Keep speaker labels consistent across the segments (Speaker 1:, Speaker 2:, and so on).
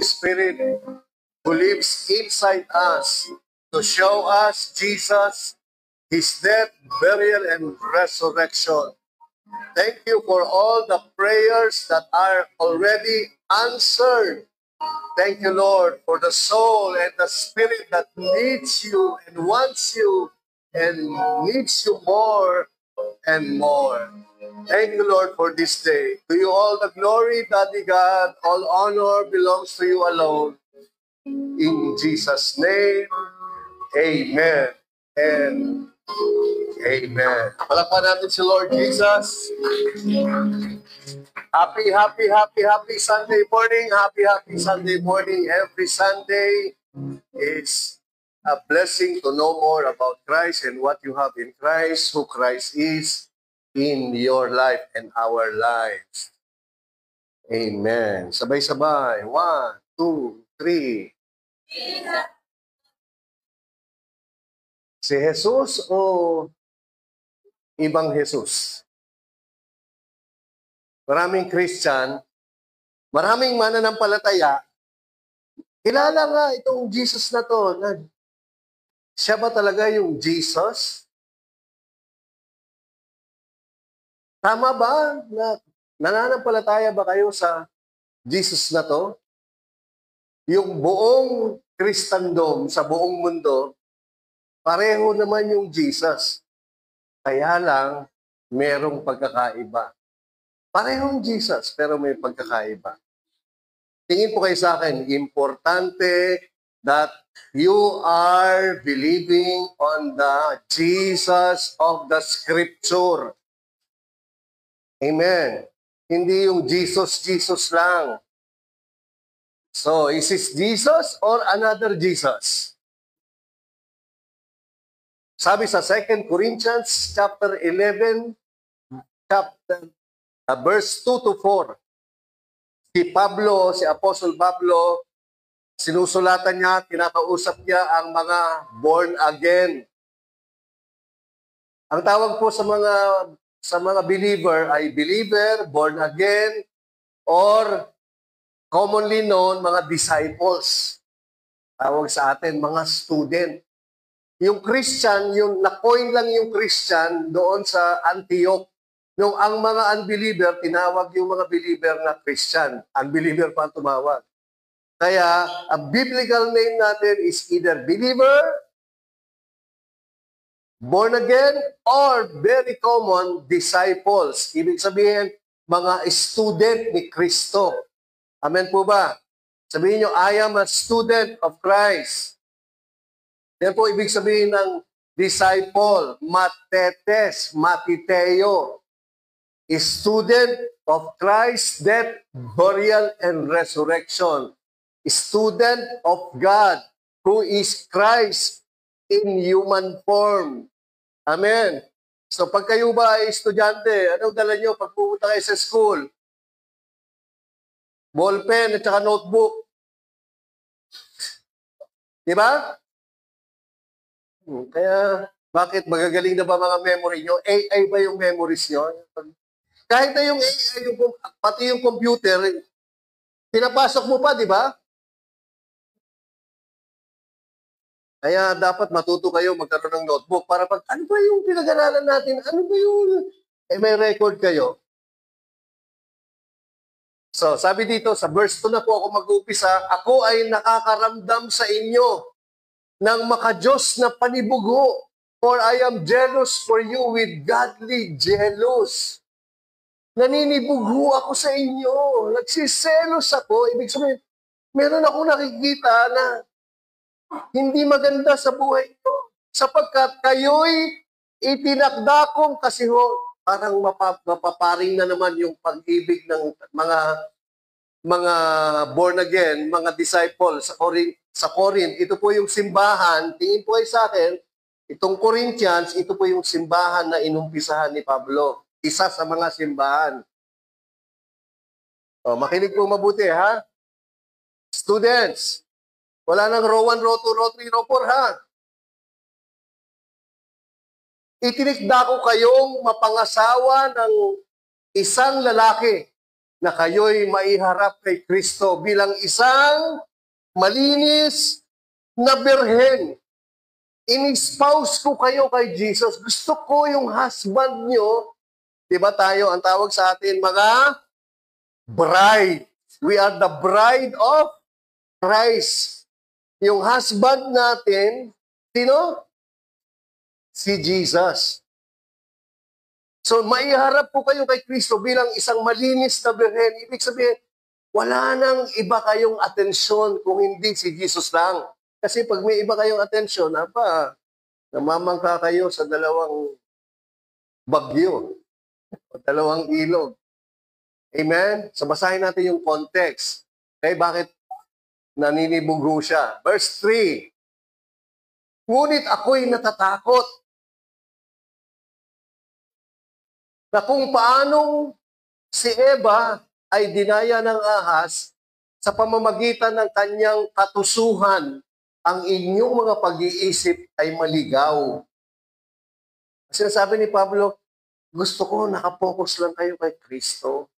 Speaker 1: Spirit who lives inside us to show us Jesus, His death, burial, and resurrection. Thank you for all the prayers that are already answered. Thank you, Lord, for the soul and the spirit that needs you and wants you and needs you more and more. Thank you, Lord, for this day. To you all the glory, Daddy God. All honor belongs to you alone. In Jesus' name, amen and amen. Palakpan natin si Lord Jesus. Happy Sunday morning. Happy Sunday morning. Every Sunday is a blessing to know more about Christ and what you have in Christ, who Christ is in your life and our lives. Amen. Sabay-sabay. 1, 2, 3. Si Jesus o ibang Jesus? Maraming Christian, maraming mananampalataya, kilala nga itong Jesus na to. Siya ba talaga yung Jesus? Tama ba na nananampalataya ba kayo sa Jesus na to? Yung buong Kristendom sa buong mundo, pareho naman yung Jesus. Kaya lang, merong pagkakaiba. Parehong Jesus, pero may pagkakaiba. Tingin po kayo sa akin, importante that you are believing on the Jesus of the Scripture. Amen. Hindi yung Jesus lang. So, is this Jesus or another Jesus? Sabi sa 2 Corinthians chapter 11, verse 2 to 4. Si Apostle Pablo, sinusulatan niya, kinakausap niya ang mga born again. Ang tawag po sa mga believer ay believer, born again, or commonly known, mga disciples. Tawag sa atin, mga student. Yung Christian, yung na-coin lang yung Christian doon sa Antioch. Nung ang mga unbeliever, tinawag yung mga believer na Christian. Unbeliever pa ang tumawag. Kaya, ang biblical name natin is either believer, born again, or very common, disciples. Ibig sabihin, mga student ni Kristo. Amen po ba? Sabihin nyo, I am a student of Christ. Yan po ibig sabihin ng disciple, matetes, matiteo. Student of Christ's death, burial, and resurrection. Student of God, who is Christ in human form. Amen. So pag kayo ba ay estudyante, ano dala nyo pag pupunta kayo sa school? Ballpen at saka notebook. Di ba? Kaya, bakit magagaling na ba mga memory nyo? AI ba yung memories nyo? Kahit na yung AI, pati yung computer, pinapasok mo pa, di ba? Kaya dapat matuto kayo magkaroon ng notebook para pag, ano ba yung pinag-aralan natin? Ano ba yung, may record kayo. So, sabi dito, sa verse 2 na po ako mag-upisa, ako ay nakakaramdam sa inyo ng makajos na panibugo, for I am jealous for you with godly jealous. Naninibugo ako sa inyo. Nagsiselos ako. Ibig sabihin, meron ako nakikita na hindi maganda sa buhay ko. Sapagkat kayo'y itinakda kong kasi parang mapaparing na naman yung pag-ibig ng mga born again, mga disciples sa Corinth. Ito po yung simbahan. Tingin po ay sa akin, itong Corinthians, ito po yung simbahan na inumpisahan ni Pablo. Isa sa mga simbahan. O, makinig po mabuti, ha? Students, wala nang row 1, row 2, row 3, row 4, ha? Itinikda ko kayong mapangasawa ng isang lalaki na kayo'y maiharap kay Kristo bilang isang malinis na birhen. In-espouse ko kayo kay Jesus. Gusto ko yung husband nyo. Diba tayo, ang tawag sa atin, mga bride. We are the bride of Christ. Yung husband natin, sino? Si Jesus. So, maiharap po kayo kay Kristo bilang isang malinis na birhen. Ibig sabihin, wala nang iba kayong atensyon kung hindi si Jesus lang. Kasi pag may iba kayong atensyon, namamangka kayo sa dalawang bagyo, dalawang ilog. Amen? So, basahin natin yung context. Okay, bakit naninibugo siya? Verse 3, ngunit ako'y natatakot na kung paanong si Eva ay dinaya ng ahas sa pamamagitan ng kanyang katusuhan, ang inyong mga pag-iisip ay maligaw. Sinasabi ni Pablo, gusto ko nakapokus lang kayo kay Kristo.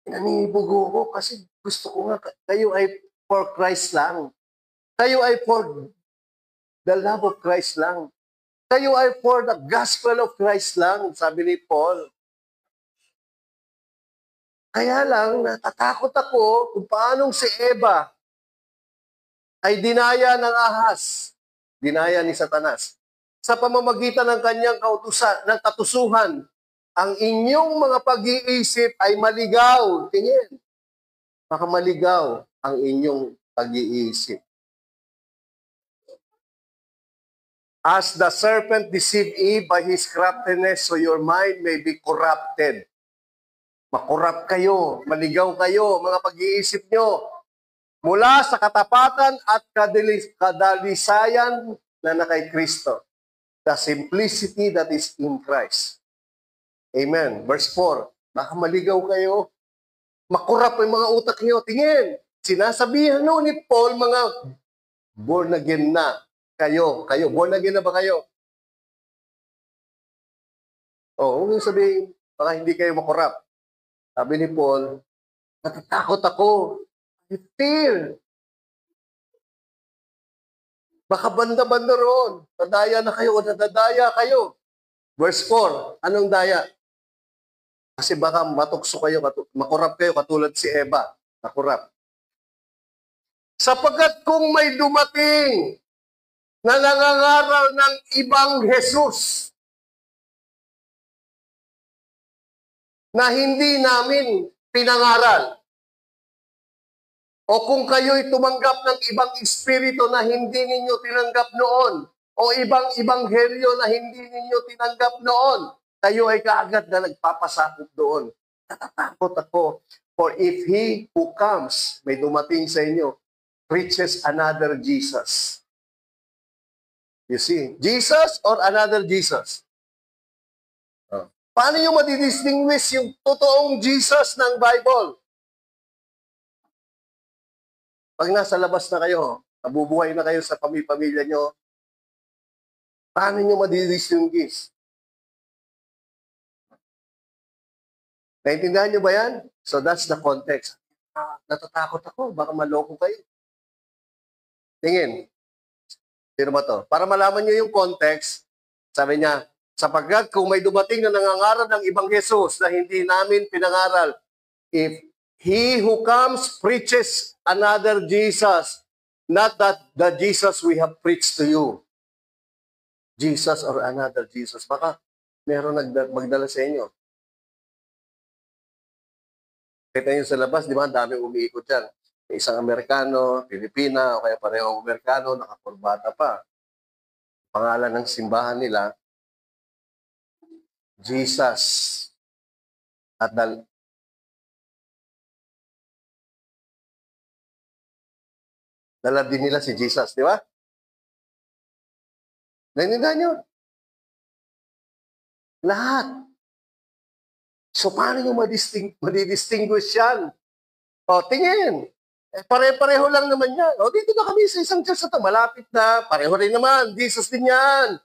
Speaker 1: Naninibugo ko kasi gusto ko nga kayo ay for Christ lang. Kayo ay for the love of Christ lang. Kayo ay for the gospel of Christ lang, sabi ni Paul. Kaya lang, natatakot ako kung paanong si Eva ay dinaya ng ahas, dinaya ni Satanas, sa pamamagitan ng kanyang katusuhan, ang inyong mga pag-iisip ay maligaw. Tingin, baka maligaw ang inyong pag-iisip. As the serpent deceived Eve by his craftiness, so your mind may be corrupted. Makorrupt kayo, maligaw kayo, mga pag-iisip nyo, mula sa katapatan at kadalisayan na kay Kristo. The simplicity that is in Christ. Amen. Verse 4, baka maligaw kayo, makorrupt yung mga utak nyo. Tingin, sinasabihan no ni Paul, mga born again na. Kayo, born again na ba kayo? Huwag yung sabihin, baka hindi kayo makorap. Sabi ni Paul, natatakot ako. I fear. Baka banda-banda roon. Nadaya na kayo o nadadaya kayo. Verse 4, anong daya? Kasi baka matukso kayo, makorap kayo katulad si Eva. Makorap. Sapagkat kung may dumating na nangangaral ng ibang Jesus na hindi namin pinangaral, o kung kayo'y tumanggap ng ibang espiritu na hindi ninyo tinanggap noon, o ibang ibanghelyo na hindi ninyo tinanggap noon, kayo ay kaagad na nagpapasakop doon. Natatakot ako. For if he who comes, may dumating sa inyo, preaches another Jesus. You see, Jesus or another Jesus? Paano nyo madidistinguish yung totoong Jesus ng Bible? Pag nasa labas na kayo, nabubuhay na kayo sa pamilya nyo, paano nyo madidistinguish? Naintindihan nyo ba yan? So that's the context. Natatakot ako, baka maloko kayo. Tingin. Sino ba to? Para malaman nyo yung context, sabi niya, sapagkat kung may dumating na nangangaral ng ibang Jesus na hindi namin pinangaral, if he who comes preaches another Jesus, not that the Jesus we have preached to you. Jesus or another Jesus. Baka meron magdala sa inyo. Kita nyo sa labas, di ba? Ang daming umiikot dyan. Isang Amerikano, Pilipina, o kaya parehong Amerikano, nakakurbata pa. Pangalan ng simbahan nila, Jesus. At dala din nila si Jesus, di ba? Naintindihan nyo? Lahat. So, paano nyo madidistinguish yan? O, tingin. Pare-pareho lang naman yan. O, dito na kami sa isang church na ito. Malapit na. Pareho rin naman. Jesus din yan.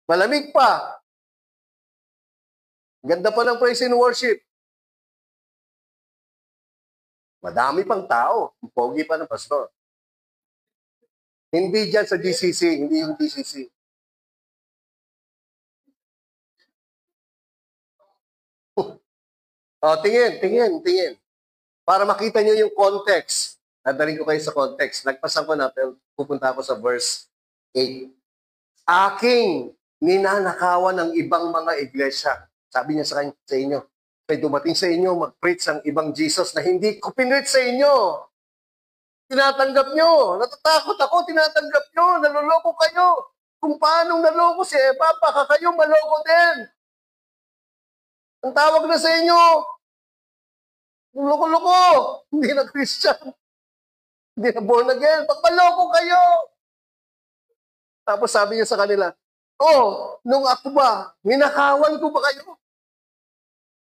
Speaker 1: Malamig pa. Ganda pa ng praise and worship. Madami pang tao. Ang pogi pa ng pastor. Hindi dyan sa GCC, hindi yung GCC. Tingin. Para makita nyo yung context. Nadaling ko kayo sa context. Nagpasan ko na, pero pupunta ako sa verse 8. Aking ninanakawan ng ibang mga iglesia. Sabi niya sa inyo, may dumating sa inyo, mag-preach ang ibang Jesus na hindi ko pinreach sa inyo. Tinatanggap nyo. Natatakot ako, tinatanggap nyo. Naloloko kayo. Kung paanong naloko si Eva, baka kayo maloko din. Ang tawag na sa inyo, loko-loko. Hindi na Christian. Hindi na born again. Pagpaloko kayo. Tapos sabi niya sa kanila, nung ako ba, ninakawan ko ba kayo?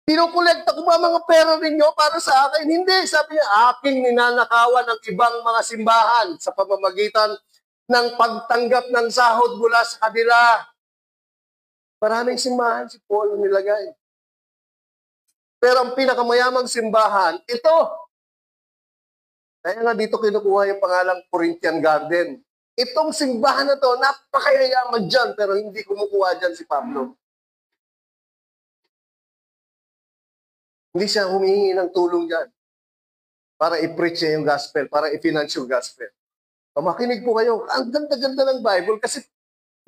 Speaker 1: Pinukolekta ko ba mga pera ninyo para sa akin? Hindi. Sabi niya, aking ninanakawan ng ibang mga simbahan sa pamamagitan ng pagtanggap ng sahod mula sa kanila. Maraming simbahan si Paul nilagay. Pero ang pinakamayamang simbahan, ito. Kaya nga dito kinukuha yung pangalang Corinthian Garden. Itong simbahan na to, napakayayaman dyan, pero hindi kumukuha dyan si Pablo. Hindi siya humihingi ng tulong dyan para i-preach niya yung gospel, para i-finance yung gospel. Makinig po kayo, ang ganda-ganda ng Bible kasi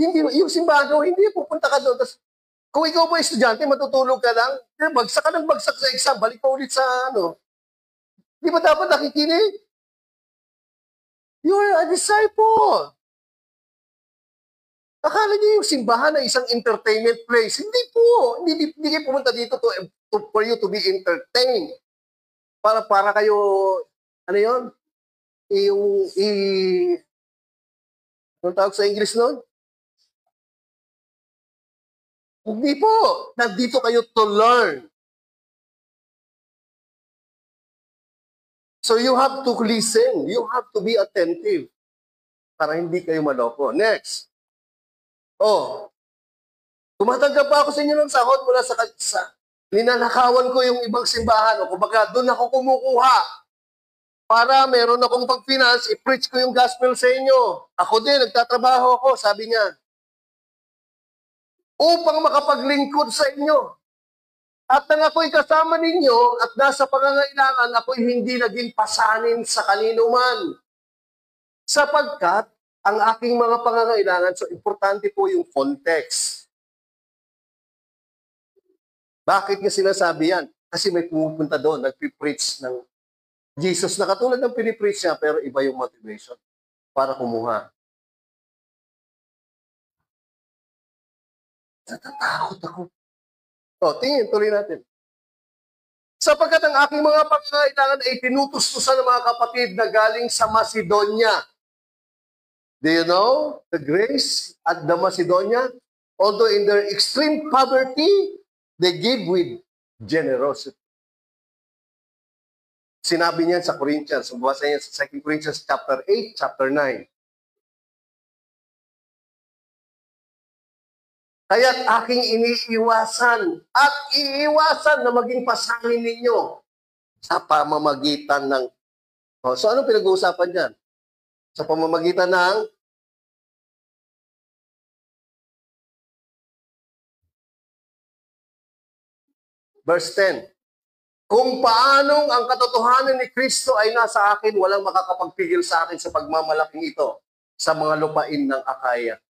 Speaker 1: hindi, yung simbahan ko, hindi pupunta ka doon. Tapos, kung ikaw po estudyante, matutulog ka lang, bagsak ka ng bagsak sa exam, balik pa ulit sa Di ba dapat nakikinig? You're a disciple. Akala niyo yung simbahan ay isang entertainment place. Hindi po. Hindi kayo pumunta dito for you to be entertained. Para kayo, ano yun? Anong tawag sa English nun? Hindi po. Nandito kayo to learn. So you have to listen. You have to be attentive para hindi kayo maloko. Next. Tumatanggap pa ako sa inyo ng sahod mula sa ninanakawan ko yung ibang simbahan. O kumbaga, doon ako kumukuha para meron akong pag-finance, i-preach ko yung gospel sa inyo. Ako din, nagtatrabaho ako, sabi niya. Upang makapaglingkod sa inyo. At nang ako'y kasama ninyo at nasa pangangailangan, ako'y hindi naging pasanin sa kanino man. Sapagkat ang aking mga pangangailangan, so importante po yung context. Bakit nga sinasabi yan? Kasi may pumupunta doon, nagpipreach ng Jesus na katulad ng pinipreach niya, pero iba yung motivation para kumuha. Natatakot ako. Tuloy natin. Sapagkat ang aking mga pangangailangan ay tinutustusan ng mga kapatid na galing sa Macedonia. Do you know the grace at the Macedonia? Although in their extreme poverty, they give with generosity. Sinabi niyan sa Corinthians. Basa niya sa 2 Corinthians chapter 8, chapter 9. Kaya't aking iniiwasan at iiwasan na maging pasanin ninyo sa pamamagitan ng... So anong pinag-uusapan dyan? Sa pamamagitan ng... Verse 10. Kung paanong ang katotohanan ni Kristo ay nasa akin, walang makakapagpigil sa akin sa pagmamalaking ito sa mga lupain ng Akaya.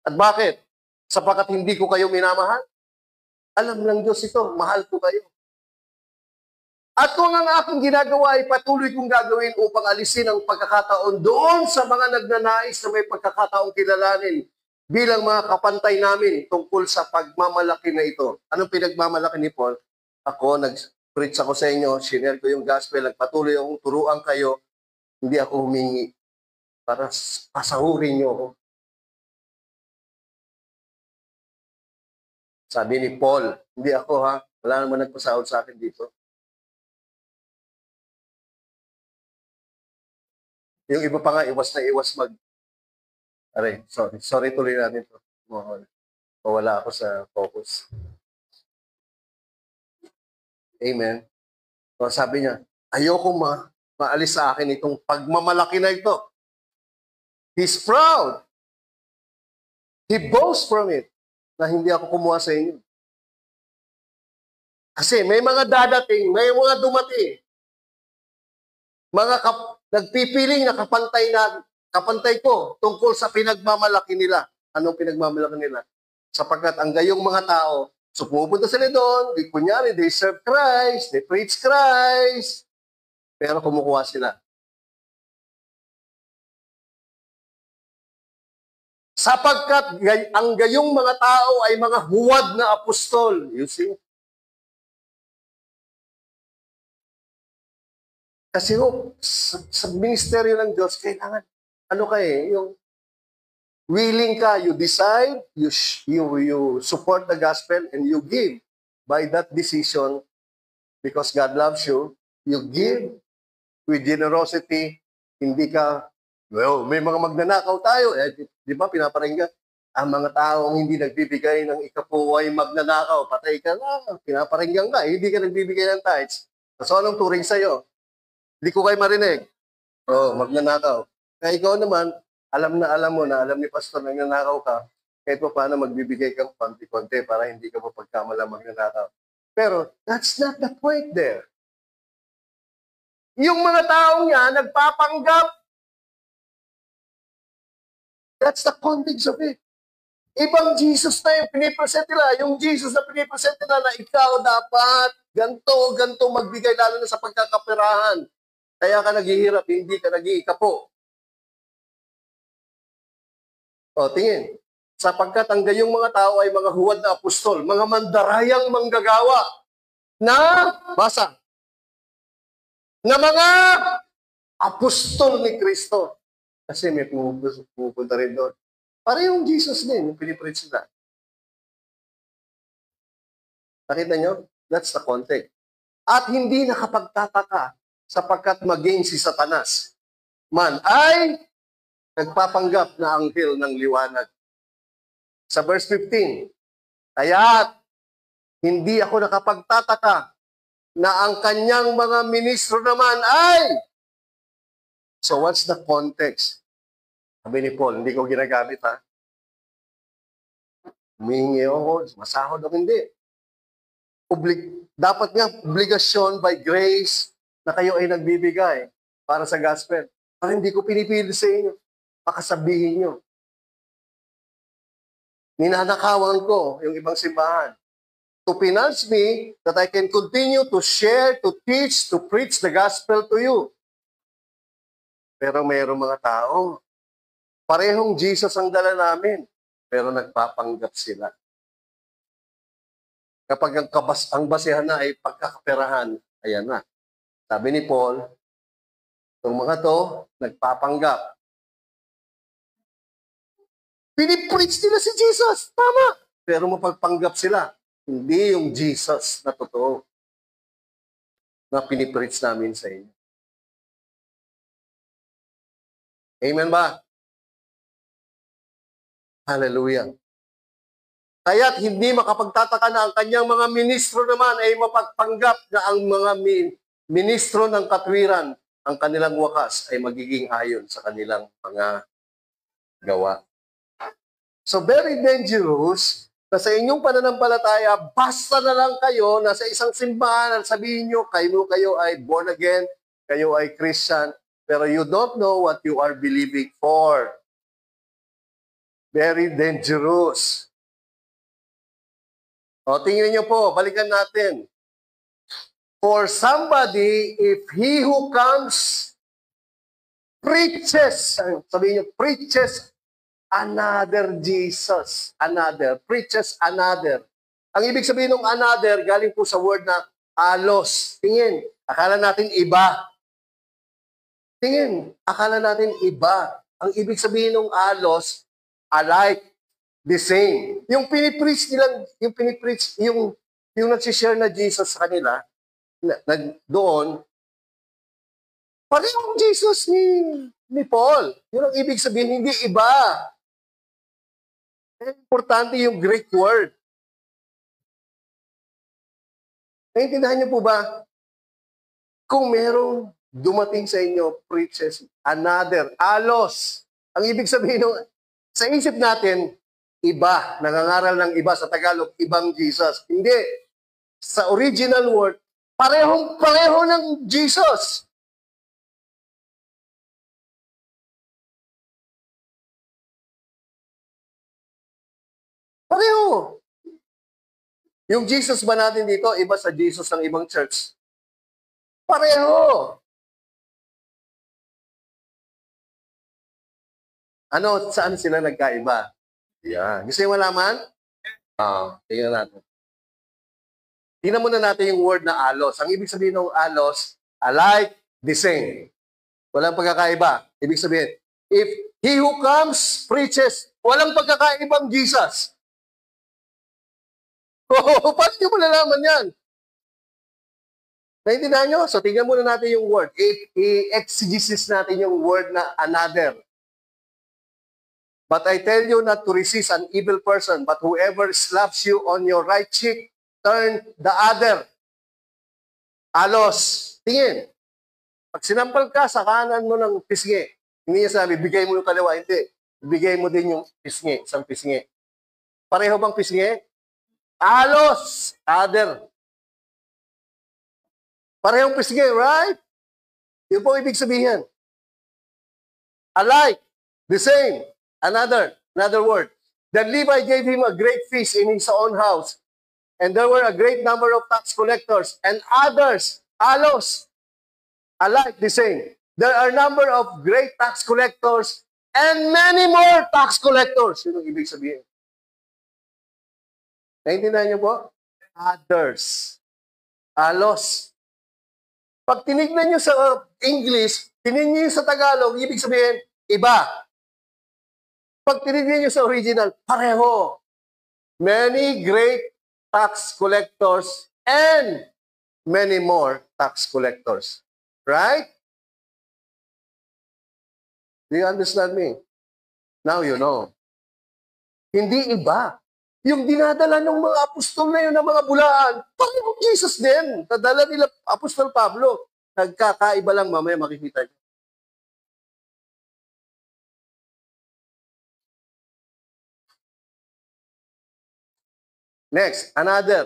Speaker 1: At bakit? Sapagkat hindi ko kayo minamahal? Alam ng Diyos ito, mahal ko kayo. At kung ang aking ginagawa ay patuloy kong gagawin upang alisin ang pagkakataon doon sa mga nagnanais na may pagkakataong kilalanin bilang mga kapantay namin tungkol sa pagmamalaki na ito. Anong pinagmamalaki ni Paul? Ako, nag-preach ako sa inyo, sinare ko yung gospel, nagpatuloy akong turuan kayo, hindi ako humingi para pasahurin niyo ako. Sabi ni Paul, hindi ako wala naman nagpasahod sa akin dito. Yung iba pa nga, iwas na iwas sorry tuloy natin ito. Wala ako sa focus. Amen. So sabi niya, Ayoko maalis sa akin itong pagmamalaki na ito. He's proud. He boasts from it na hindi ako kumuha sa inyo. Kasi may mga dadating, may mga dumating. Mga nagpipiling na kapantay ko tungkol sa pinagmamalaki nila. Anong pinagmamalaki nila? Sapagkat ang gayong mga tao, so pupunta sila doon, kunyari, they serve Christ, they preach Christ, pero kumukuha sila. Sapagkat ang gayong mga tao ay mga huwad na apostol. You see? Kasi sa ministeryo ng Diyos, kailangan, yung willing ka, you decide, you support the gospel, and you give. By that decision, because God loves you, you give with generosity, hindi ka, may mga magnanakaw tayo, di ba, pinaparinggan, ang mga taong hindi nagbibigay ng ikapo ay magnanakaw, patay ka na, pinaparinggan ka, hindi ka nagbibigay ng tithes. So, anong turing sa'yo? Hindi ko kayo marinig. Magnanakaw. Kaya ikaw naman, alam mo na, alam ni pastor na nagnanakaw ka, kahit pa paano magbibigay kang konti-konti para hindi ka mapagkamala magnanakaw. Pero, that's not the point there. Yung mga taong yan, nagpapanggap. That's the context of it. Ibang Jesus na yung pinipresent nila. Yung Jesus na pinipresent nila na ikaw dapat ganto magbigay lalo na sa pagkakapirahan. Kaya ka naghihirap, hindi ka nag-iikapo. Tingin. Sapagkat ang gayong mga tao ay mga huwad na apostol, mga mandarayang manggagawa na, basa, na mga apostol ni Kristo. Kasi may pupunta rin doon. Parehong Jesus din, yung pinipreach nila. Nakita nyo? That's the context. At hindi nakapagtataka sapagkat maging si Satanas man ay nagpapanggap na anghel ng liwanag. Sa verse 15, kaya't hindi ako nakapagtataka na ang kanyang mga ministro naman ay... So what's the context? Sabi ni Paul, hindi ko ginagamit ha. Humingi ako, masahod o hindi. Dapat nga, obligasyon by grace na kayo ay nagbibigay para sa gospel. Para hindi ko pinipili sa inyo. Pakasabihin nyo. Ninanakawan ko yung ibang simbahan. To finance me that I can continue to share, to teach, to preach the gospel to you. Pero mayroong mga tao, parehong Jesus ang dala namin, pero nagpapanggap sila. Kapag ang basehan na ay pagkakaperahan, ayan na. Sabi ni Paul, itong mga to, nagpapanggap. Pinipreach nila si Jesus, tama. Pero mapagpanggap sila. Hindi yung Jesus na totoo na pinipreach namin sa inyo. Amen ba? Hallelujah. Kaya't hindi makapagtataka na ang kanyang mga ministro naman ay mapagpanggap na ang mga ministro ng katwiran, ang kanilang wakas ay magiging ayon sa kanilang mga gawa. So very dangerous na sa inyong pananampalataya, basta na lang kayo na sa isang simbahan at sabihin nyo, kayo ay born again, kayo ay Christian, pero you don't know what you are believing for. Very dangerous. Tingnan nyo po, balikan natin. For somebody, if he who comes preaches, sabihin nyo, preaches another Jesus, preaches another. Ang ibig sabihin ng another, galing po sa word na alos. Tingin, akala natin iba. Tingin, akala natin iba. Ang ibig sabihin ng alos, alike. The same. Yung pinipreach nila, yung nagsishare na Jesus sa kanila, doon, parehong Jesus ni Paul. Yun ang ibig sabihin, hindi iba. Importante yung Greek word. Naintindihan niyo po ba? kung merong dumating sa inyo, preaches another, alos. Ang ibig sabihin, sa isip natin, iba, nangangaral ng iba sa Tagalog, ibang Jesus. Hindi. Sa original word, parehong-pareho ng Jesus. Pareho. Yung Jesus ba natin dito, iba sa Jesus ng ibang church? Pareho. Ano, saan sila nagkaiba? Yan. Gusto yung malaman? Tingnan natin. Tingnan muna natin yung word na alos. Ang ibig sabihin ng alos, alike, the same. Walang pagkakaiba. Ibig sabihin, if he who comes preaches, walang pagkakaibang Jesus. Paano nyo malalaman yan? Naintindihan nyo? So, tingnan muna natin yung word. I-exegesis natin yung word na another. But I tell you not to resist an evil person, but whoever slaps you on your right cheek, turn the other. Alos. Tingin. Pag sinampal ka sa kanan mo ng pisngi, hindi niya sabi, bigay mo yung kaliwa. Hindi. Bigay mo din yung pisngi, isang pisngi. Pareho bang pisngi? Alos. Other. Parehong pisngi, right? Yun po ibig sabihin. Alike. The same. Another word. Then Levi gave him a great feast in his own house, and there were a great number of tax collectors and others, alos, alike the same. There are a number of great tax collectors and many more tax collectors. Yun ang ibig sabihin. Naintindihan niyo po? Others. Alos. Pag tinignan niyo sa English, tinignan niyo sa Tagalog, ibig sabihin, iba. Pag tinignan niyo sa original, pareho. Many great tax collectors and many more tax collectors. Right? Do you understand me? Now you know. Hindi iba. Yung dinadala ng mga apostol na yun, ng mga bulaan, parang Jesus din. Nadala nila Apostol Pablo. Nagkakaiba lang, mamaya makikita niyo. Next, another.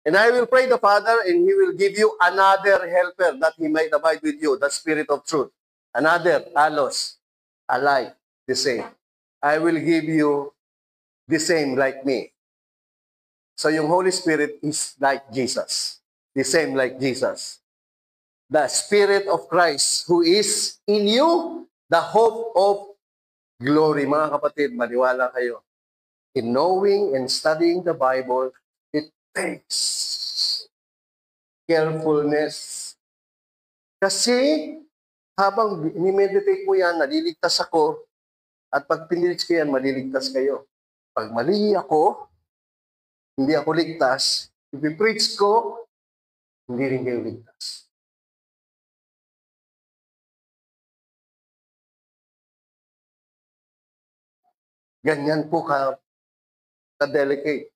Speaker 1: And I will pray the Father, and He will give you another helper, that He might abide with you, the Spirit of truth. Another, alos, alike, the same. I will give you the same like me. So yung Holy Spirit is like Jesus. The same like Jesus. The Spirit of Christ who is in you, the hope of glory. Mga kapatid, maniwala kayo. In knowing and studying the Bible, it takes carefulness. Kasi habang inimeditate mo yan, naliligtas ako, at pag pinilis ko yan, maliligtas kayo. Pag mali ako, hindi ako ligtas, ipipreach ko, hindi rin kayo ligtas. Ganyan po ka-delicate.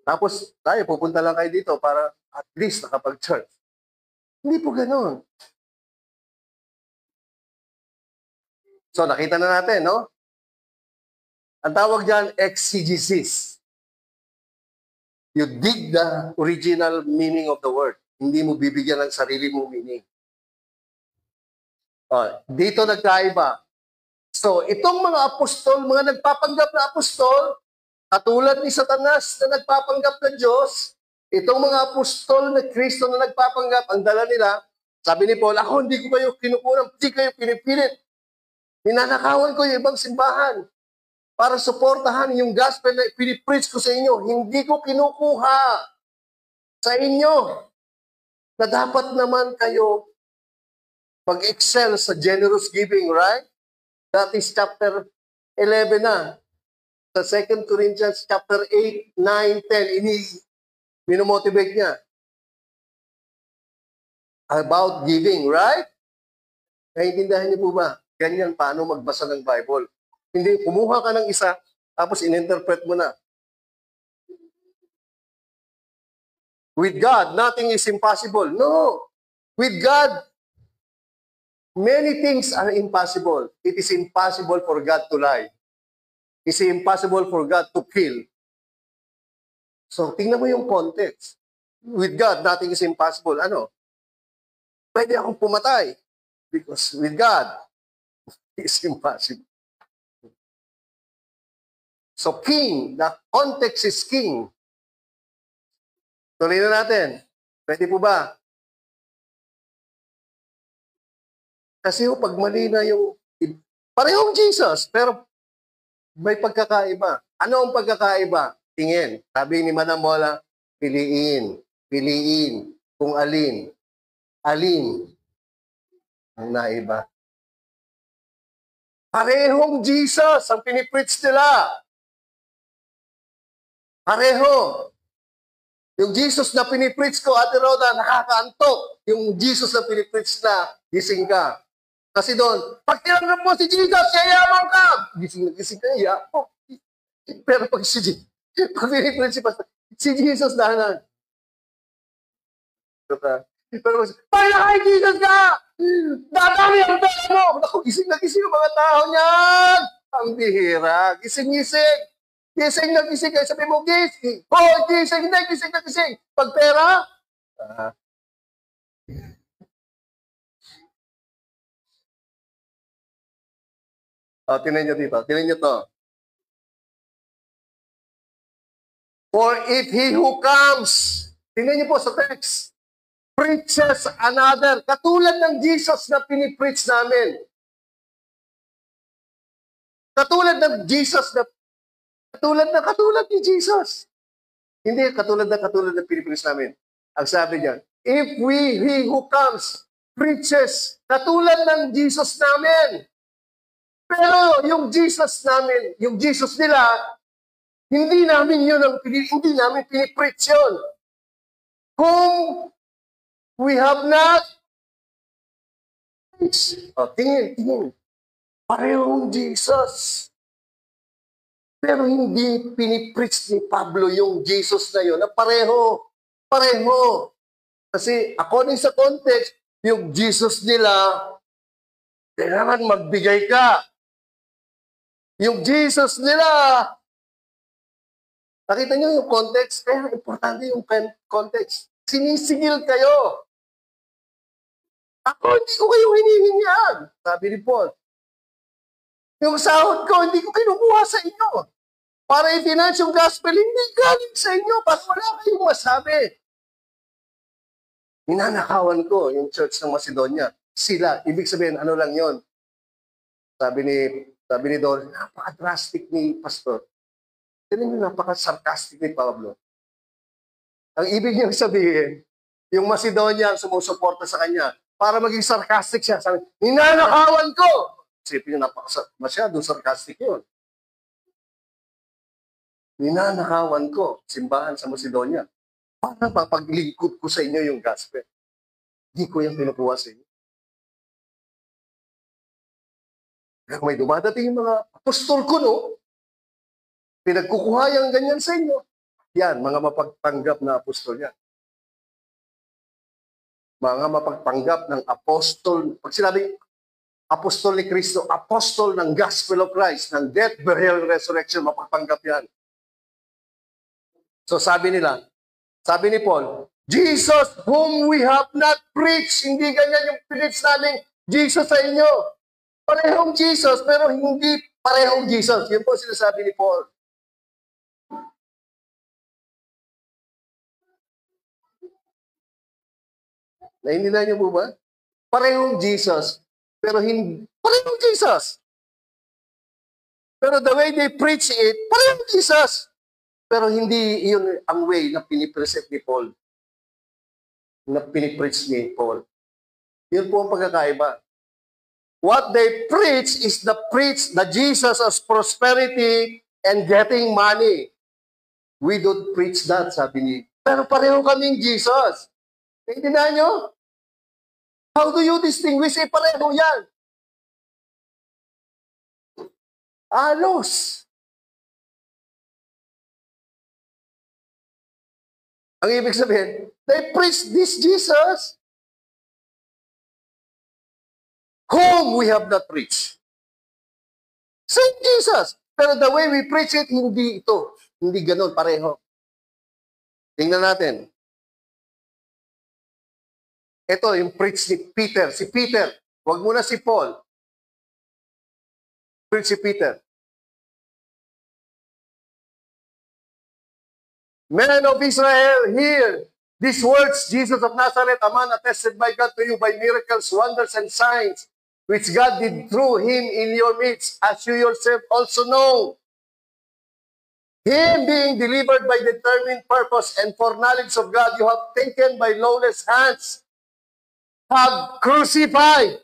Speaker 1: Tapos tayo, pupunta lang kayo dito para at least nakapag-church. Hindi po ganoon. So, nakita na natin, no? Ang tawag dyan, exegesis. You dig the original meaning of the word. Hindi mo bibigyan ng sarili mong meaning. Dito nagkaiba. So, itong mga apostol, mga nagpapanggap na apostol, katulad ni Satanas na nagpapanggap na Diyos, itong mga apostol na Kristo na nagpapanggap, ang dala nila, sabi ni Paul, ako hindi ko kayo kinukunan, hindi kayo pinipilit. Ninanakawan ko yung ibang simbahan para suportahan yung gospel na pinipreach ko sa inyo. Hindi ko kinukuha sa inyo na dapat naman kayo mag-excel sa generous giving, right? That is chapter 11 na. Sa 2 Corinthians chapter 8, 9, 10, minomotivate niya about giving, right? Naiintindihan niyo po ba? Ganyan paano magbasa ng Bible. Hindi, kumuha ka ng isa, tapos in-interpret mo na. With God, nothing is impossible. No. With God, many things are impossible. It is impossible for God to lie. It is impossible for God to kill. So, tingnan mo yung context. With God, nothing is impossible. Ano? Pwede akong pumatay. Because with God, it is impossible. So, king, the context is king. Tuloy na natin. Pwede po ba? Kasi pag mali na yung... Parehong Jesus, pero may pagkakaiba. Ano ang pagkakaiba? Tingin. Sabi ni Manang Mola, piliin. Piliin kung alin. Alin ang naiba. Parehong Jesus ang pinipreach nila. Pareho. Yung Jesus na pinipreach ko, Ate Rhoda, nakakaantok. Yung Jesus na pinipreach na, gising ka. Kasi doon, pag tinanggap mo si Jesus, yayaman ka. Gising na gising ka, yayaman. Pero pag pag pinipreach si Jesus na, pero pag nakay Jesus ka, dadami ang pera mo. Naku, gising na gising ang mga tao niyan. Ang bihira. Gising-gising. Gising na gising. Kaya sabi mo, gising. Oh, gising na gising. Pag pera, tinan nyo dito. Tinan nyo to. For if he who comes, tinan nyo po sa text, preaches another, katulad ng Jesus na pinipreach namin. Katulad ng Jesus na, katulad ni Jesus. Hindi katulad na pinipreach namin. Ang sabi niya, if he who comes, preaches, katulad ng Jesus namin. Pero yung Jesus namin, yung Jesus nila, hindi namin pinipreach yun. Kung we have not preached, tingin. Parehong Jesus. Pero hindi pinipreach ni Pablo yung Jesus na yun, na pareho. Kasi according sa context, yung Jesus nila, kailangan magbigay ka. Yung Jesus nila, nakita nyo yung context? Kaya importante yung context. Sinisigil kayo. Ako, hindi ko kayo hinihingian. Sabi ni Paul. Yung sahod ko, hindi ko kinukuha sa inyo. Para i-finance yung gospel, hindi galing sa inyo. Para wala kayong masabi. Ninanakawan ko yung church ng Macedonia. Sila, ibig sabihin, ano lang yon? Sabi ni Don, napaka-drastic ni Pastor. Tignan niyo, napaka-sarcastic ni Pablo. Ang ibig niyang sabihin, yung Macedonia ang sumusuporta sa kanya, para maging sarcastic siya, sabi, ninanakawan ko! Isipin niyo, masyadong sarcastic yun. Ninanakawan ko, simbahan sa Macedonia, para mapaglingkod ko sa inyo yung gospel. Hindi ko yung pinukuha sa inyo. Kaya may dumadating yung mga apostol ko, no? Pinagkukuha yung ganyan sa inyo. Yan, mga mapagpanggap na apostol yan. Mga mapagpanggap ng apostol. Pag sinabing apostol ni Kristo, apostol ng gospel of Christ, ng death, burial, resurrection, mapagpanggap yan. So sabi ni Paul, Jesus whom we have not preached, hindi ganyan yung preach namin, Jesus sa inyo. Parehong Jesus, pero hindi parehong Jesus. Yun po sinasabi ni Paul. Naintindihan niyo po ba? Parehong Jesus, pero hindi parehong Jesus. Pero the way they preach it, parehong Jesus. Pero hindi yun ang way na pinipresent ni Paul. Na pinipreach ni Paul. Yun po ang pagkakaiba. What they preach is the Jesus of prosperity and getting money. We don't preach that, sabi ni. Pero pareho kaming Jesus. Naintindihan nyo? How do you distinguish? Pareho yan. Alos. Ang ibig sabihin, they preach this Jesus whom we have not preached. Same Jesus. Pero the way we preach it, hindi ito. Hindi ganun, pareho. Tingnan natin. Ito, yung preach ni Peter. Si Peter. Huwag muna si Paul. Preach si Peter. Men of Israel, hear these words, Jesus of Nazareth, a man attested by God to you by miracles, wonders, and signs, which God did through him in your midst, as you yourself also know. Him being delivered by determined purpose and foreknowledge of God, you have taken by lawless hands, have crucified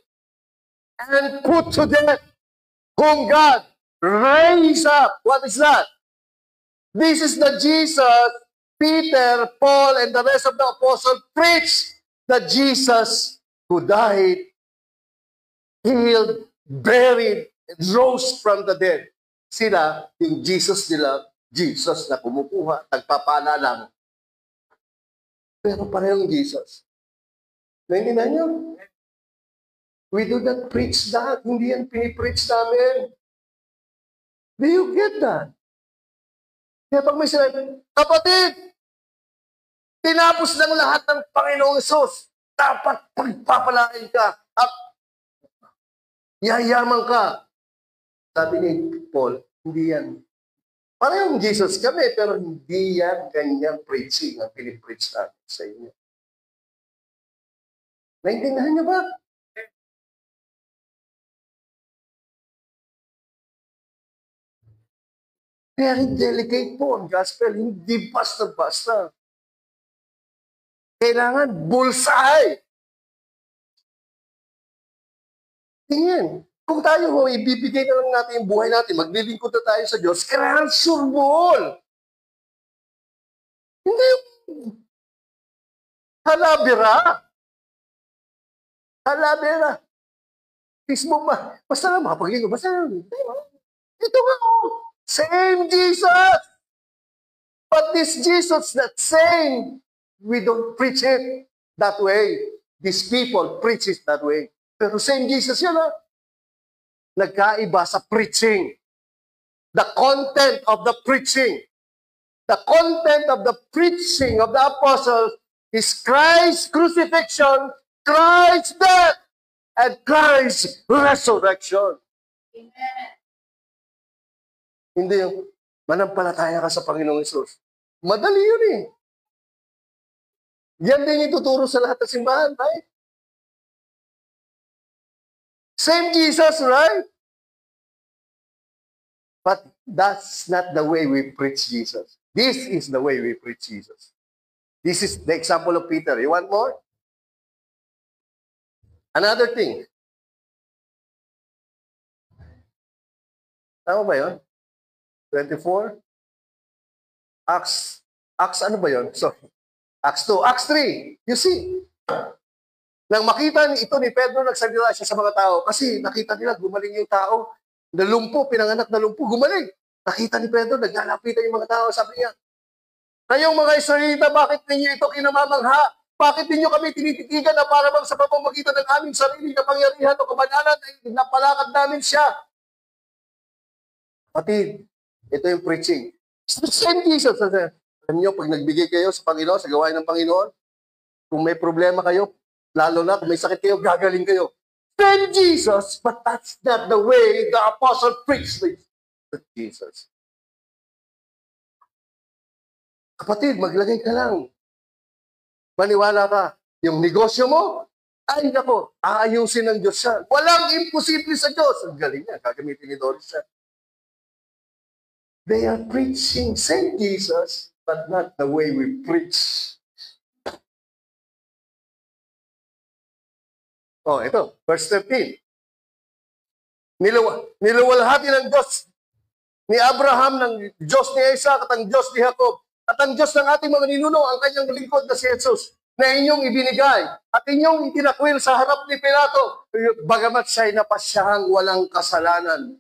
Speaker 1: and put to death, whom God raised up. What is that? This is the Jesus Peter, Paul, and the rest of the apostles preached, the Jesus who died, healed, buried, and rose from the dead. Sila, yung Jesus nila, Jesus na kumukuha, nagpapala lang. Pero parehong Jesus. Naintindihan niyo? We do not preach that. Hindi yan pinipreach namin. Do you get that? Kaya pag may sinabi, kapatid, tinapos ng lahat ng Panginoong Hesus. Dapat pagpapalain ka at yayaman ka. Sabi ni Paul, hindi yan. Parehong Jesus kami, pero hindi yan ganyang preaching ang pinipreach natin sa inyo. Naintindihan niyo ba? Very delicate po ang gospel. Hindi basta-basta. Kailangan bullseye. Tingin. Kung tayo ho, ibibigay na lang natin yung buhay natin, maglilingkod na tayo sa Diyos, kailangan surbol. Hindi yung halabira. Halabira. Facebook ba? Basta lang makapaglingkod. Basta lang. Ito nga ho. Same Jesus. But this Jesus that same, we don't preach it that way. These people preach it that way. Pero same Jesus yun, ha? Nagkaiba sa preaching. The content of the preaching. The content of the preaching of the apostles is Christ's crucifixion, Christ's death, and Christ's resurrection. Amen. Hindi yung manampalataya ka sa Panginoong Hesus. Madali yun eh. Yan din ituturo sa lahat ng simbahan, right? Same Jesus, right? But that's not the way we preach Jesus. This is the way we preach Jesus. This is the example of Peter. You want more? Another thing. Tama ba yun? 24? Acts ano ba yun? So, Acts 2. Acts 3. You see? Nang makita ito ni Pedro, nagsalita siya sa mga tao kasi nakita nila gumaling yung tao. Nalumpo, pinanganak na lumpo, gumaling. Nakita ni Pedro, naglalapitan yung mga tao. Sabi niya, kayong mga Israelita, bakit ninyo ito kinamamangha? Bakit ninyo kami tinititigan na para bang sa pamamagitan ng aming sarili na pangyarihan o kabanalan ay napalakad namin siya? Kapatid, ito yung preaching. Same Jesus. Alam niyo, pag nagbigay kayo sa Panginoon, sa gawain ng Panginoon, kung may problema kayo, lalo na kung may sakit kayo, gagaling kayo. Same Jesus, but that's not the way the apostle preached with Jesus. Kapatid, maglagay ka lang. Maniwala ka. Yung negosyo mo, ay nako, aayusin ng Diyos siya. Walang imposible sa Diyos. Ang galing niya, gagamitin ni Doris siya. They are preaching same Jesus, but not the way we preach. Oh, ito, verse 13. Niluwalhati ng Diyos ni Abraham, ng Diyos ni Isaac, at ang Diyos ni Jacob, at ang Diyos ng ating mga ninuno, ang kanyang lingkod na si Jesus, na inyong ibinigay, at inyong itinakwil sa harap ni Pilato, bagamat siya'y napasyahang walang kasalanan.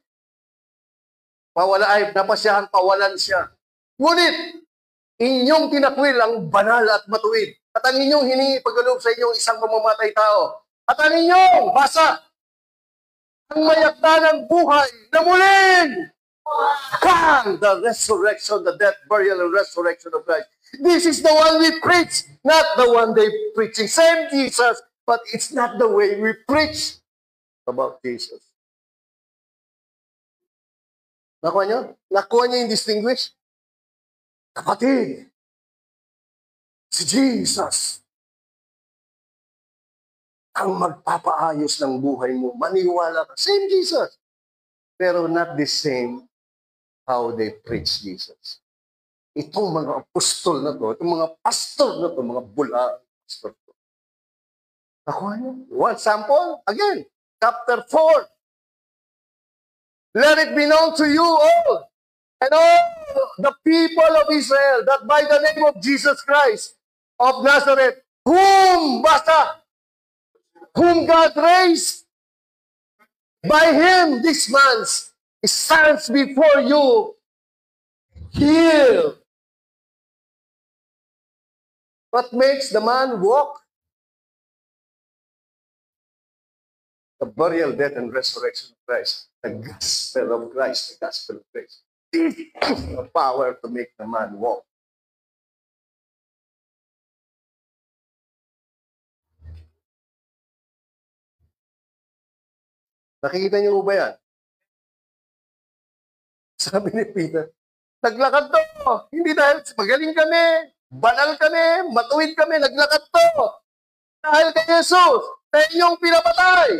Speaker 1: Napasyahang pawalan siya. Ngunit, Inyong tinakwil ang banal at matuwid. At ang inyong hiningi pagkaloob sa inyong isang mamamatay tao. At ang inyong basa, ang mayakda ng buhay na muling come, the resurrection, the death, burial, and resurrection of Christ. This is the one we preach, not the one they preaching. Same Jesus, but it's not the way we preach about Jesus. Nakuha niyo? Nakuha niyo yung distinguish? Kapatid, si Jesus ang magpapaayos ng buhay mo. Maniwala ka. Same Jesus. Pero not the same how they preach Jesus. Itong mga apostol na to, itong mga pastor na to, mga bula pastor to. Nakuha niyo? One sample, again, chapter 4. Let it be known to you all and all the people of Israel that by the name of Jesus Christ of Nazareth, whom God raised, by him this man stands before you healed. What makes the man walk? The burial, death, and resurrection of Christ. The gospel of Christ. The gospel of Christ. This is the power to make the man walk. Nakikita niyo ba yan? Sabi ni Peter, naglakad to. Hindi dahil magaling kami, banal kami, matuwid kami, naglakad to. Dahil kay Jesus, na inyong pinapatay,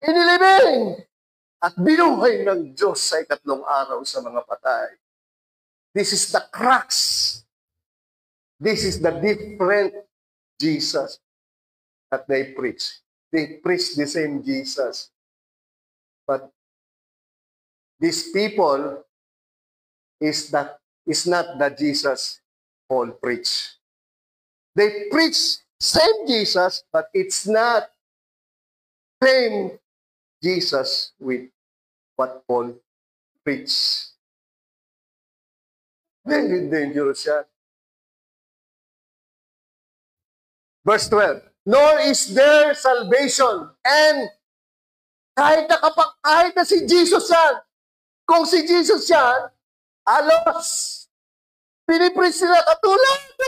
Speaker 1: inilibing, at binuhay ng Diyos sa ikatlong araw sa mga patay. This is the crux. This is the different Jesus that they preach. They preach the same Jesus. But these people is not the Jesus Paul preach. They preach same Jesus, but it's not same Jesus with what Paul preached. Very dangerous yan. Verse 12, nor is there salvation. And kahit na si Jesus yan, kung si Jesus yan, alos, pinipreach sila katulad ni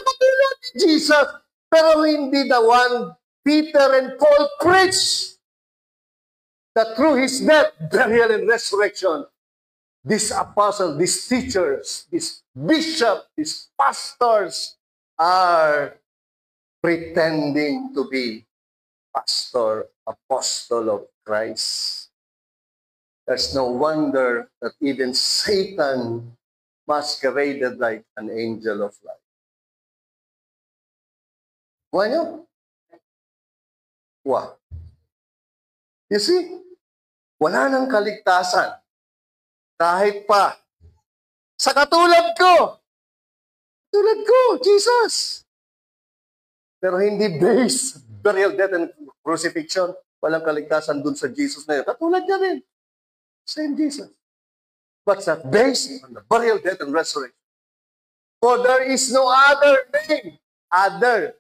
Speaker 1: Jesus, pero hindi the one Peter and Paul preach. That through his death, burial, and resurrection, these apostles, these teachers, these bishops, these pastors are pretending to be pastor, apostle of Christ. There's no wonder that even Satan masqueraded like an angel of light. Why not? Wow. You see, wala nang kaligtasan. Kahit pa sa katulad ko, Jesus. Pero hindi based, burial, death, and crucifixion. Walang kaligtasan dun sa Jesus na yun. Katulad niya rin. Same Jesus. But that based on the burial, death, and resurrection. For there is no other name. Other.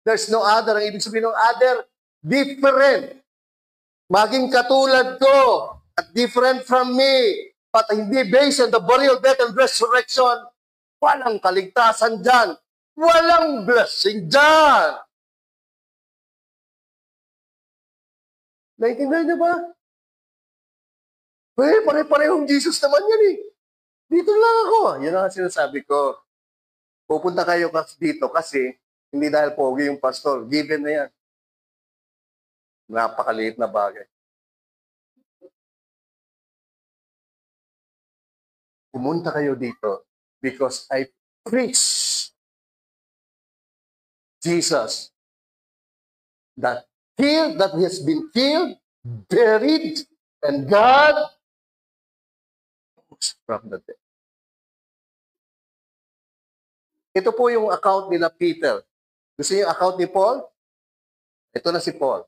Speaker 1: There's no other. Ang ibig sabihin ng other, different. Maging katulad ko at different from me. But hindi based on the burial, death, and resurrection. Walang kaligtasan dyan. Walang blessing dyan. Naintindihan niyo ba? Pare-parehong Jesus naman yan eh. Dito lang ako. Yan ang sinasabi ko. Pupunta kayo dito kasi hindi dahil pogi yung pastor. Given na yan. Napakaliit na bagay. Pumunta kayo dito because I preach Jesus that has been killed, buried, and God rose from the dead. Ito po yung account nila Peter. Gusto niyo yung account ni Paul? Ito na si Paul.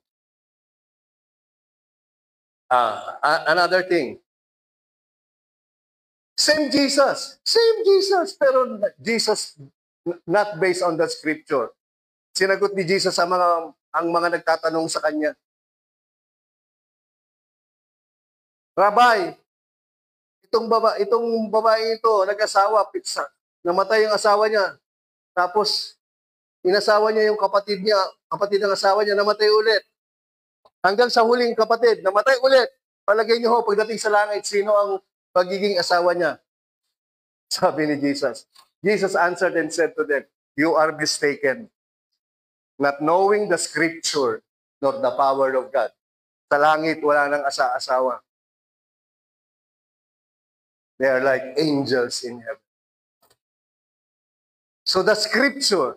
Speaker 1: Another thing. Same Jesus, pero Jesus not based on the scripture. Sinagot ni Jesus ang mga nagtatanong sa kanya. Rabbi, itong babae ito, nag-asawa, namatay yung asawa niya. Tapos, inasawa niya yung kapatid ng asawa niya, namatay ulit. Hanggang sa huling kapatid, namatay ulit. Palagay niyo ho, pagdating sa langit, sino ang pagiging asawa niya? Sabi ni Jesus. Jesus answered and said to them, "You are mistaken, not knowing the scripture, nor the power of God." Sa langit, wala nang asa-asawa. They are like angels in heaven. So the scripture,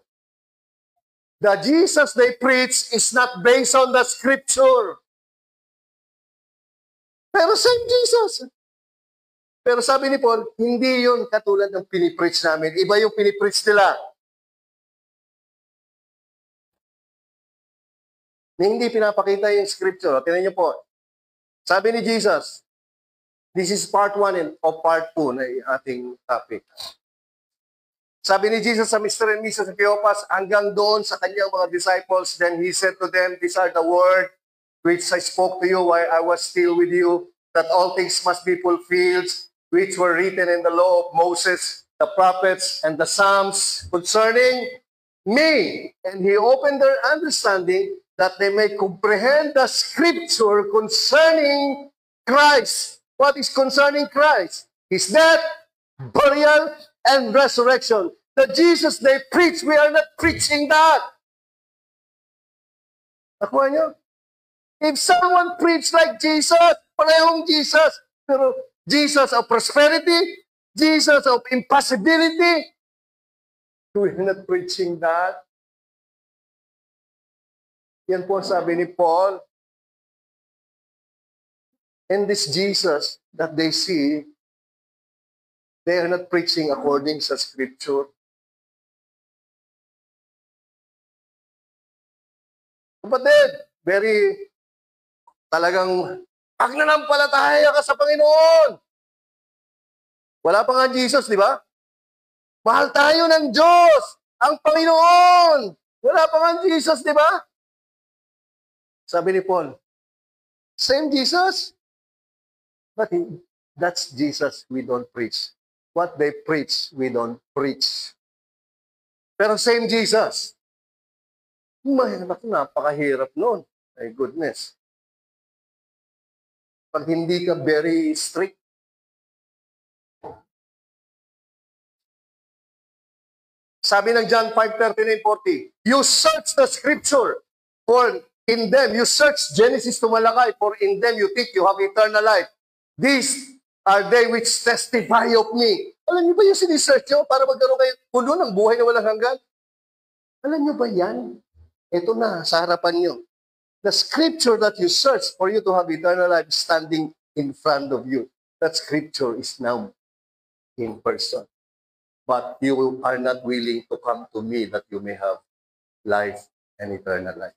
Speaker 1: the Jesus they preach is not based on the scripture. Pero same Jesus. Pero sabi ni Paul, hindi yun katulad ng pinipreach namin. Iba yung pinipreach nila. Hindi pinapakita yung scripture. Tingnan niyo po. Sabi ni Jesus, this is part 1 of part 2 na ating topic. Sabi ni Jesus sa Mr. and Mrs. Cleopas, hanggang doon sa kanyang mga disciples, then he said to them, "These are the words which I spoke to you while I was still with you, that all things must be fulfilled, which were written in the law of Moses, the prophets, and the Psalms concerning me." And he opened their understanding that they may comprehend the scripture concerning Christ. What is concerning Christ? His death, burial, and resurrection. The Jesus they preach, we are not preaching that. Nakuha niyo? If someone preach like Jesus, parehong Jesus, pero Jesus of prosperity, Jesus of impossibility, we are not preaching that. Yan po sabi ni Paul. And this Jesus that they see, they are not preaching according sa scripture. Kapatid, talagang, pag nanampalataya ka sa Panginoon. Wala pa nga Jesus, di ba? Mahal tayo ng Diyos, ang Panginoon. Wala pa nga Jesus, di ba? Sabi ni Paul, same Jesus, but that's Jesus we don't preach. What they preach, we don't preach. Pero same Jesus. Napakahirap noon. My goodness. Pag hindi ka very strict, sabi ng John 5:39-40, you search the scripture, for in them, you search Genesis to Malachi, for in them you think you have eternal life. These are they which testify of me. Alam niyo ba yung sinisearch nyo para magkaroon kayo puno ng buhay na walang hanggan? Alam niyo ba yan? Ito na, sa harapan niyo. The scripture that you search for you to have eternal life standing in front of you. That scripture is now in person. But you are not willing to come to me that you may have life and eternal life.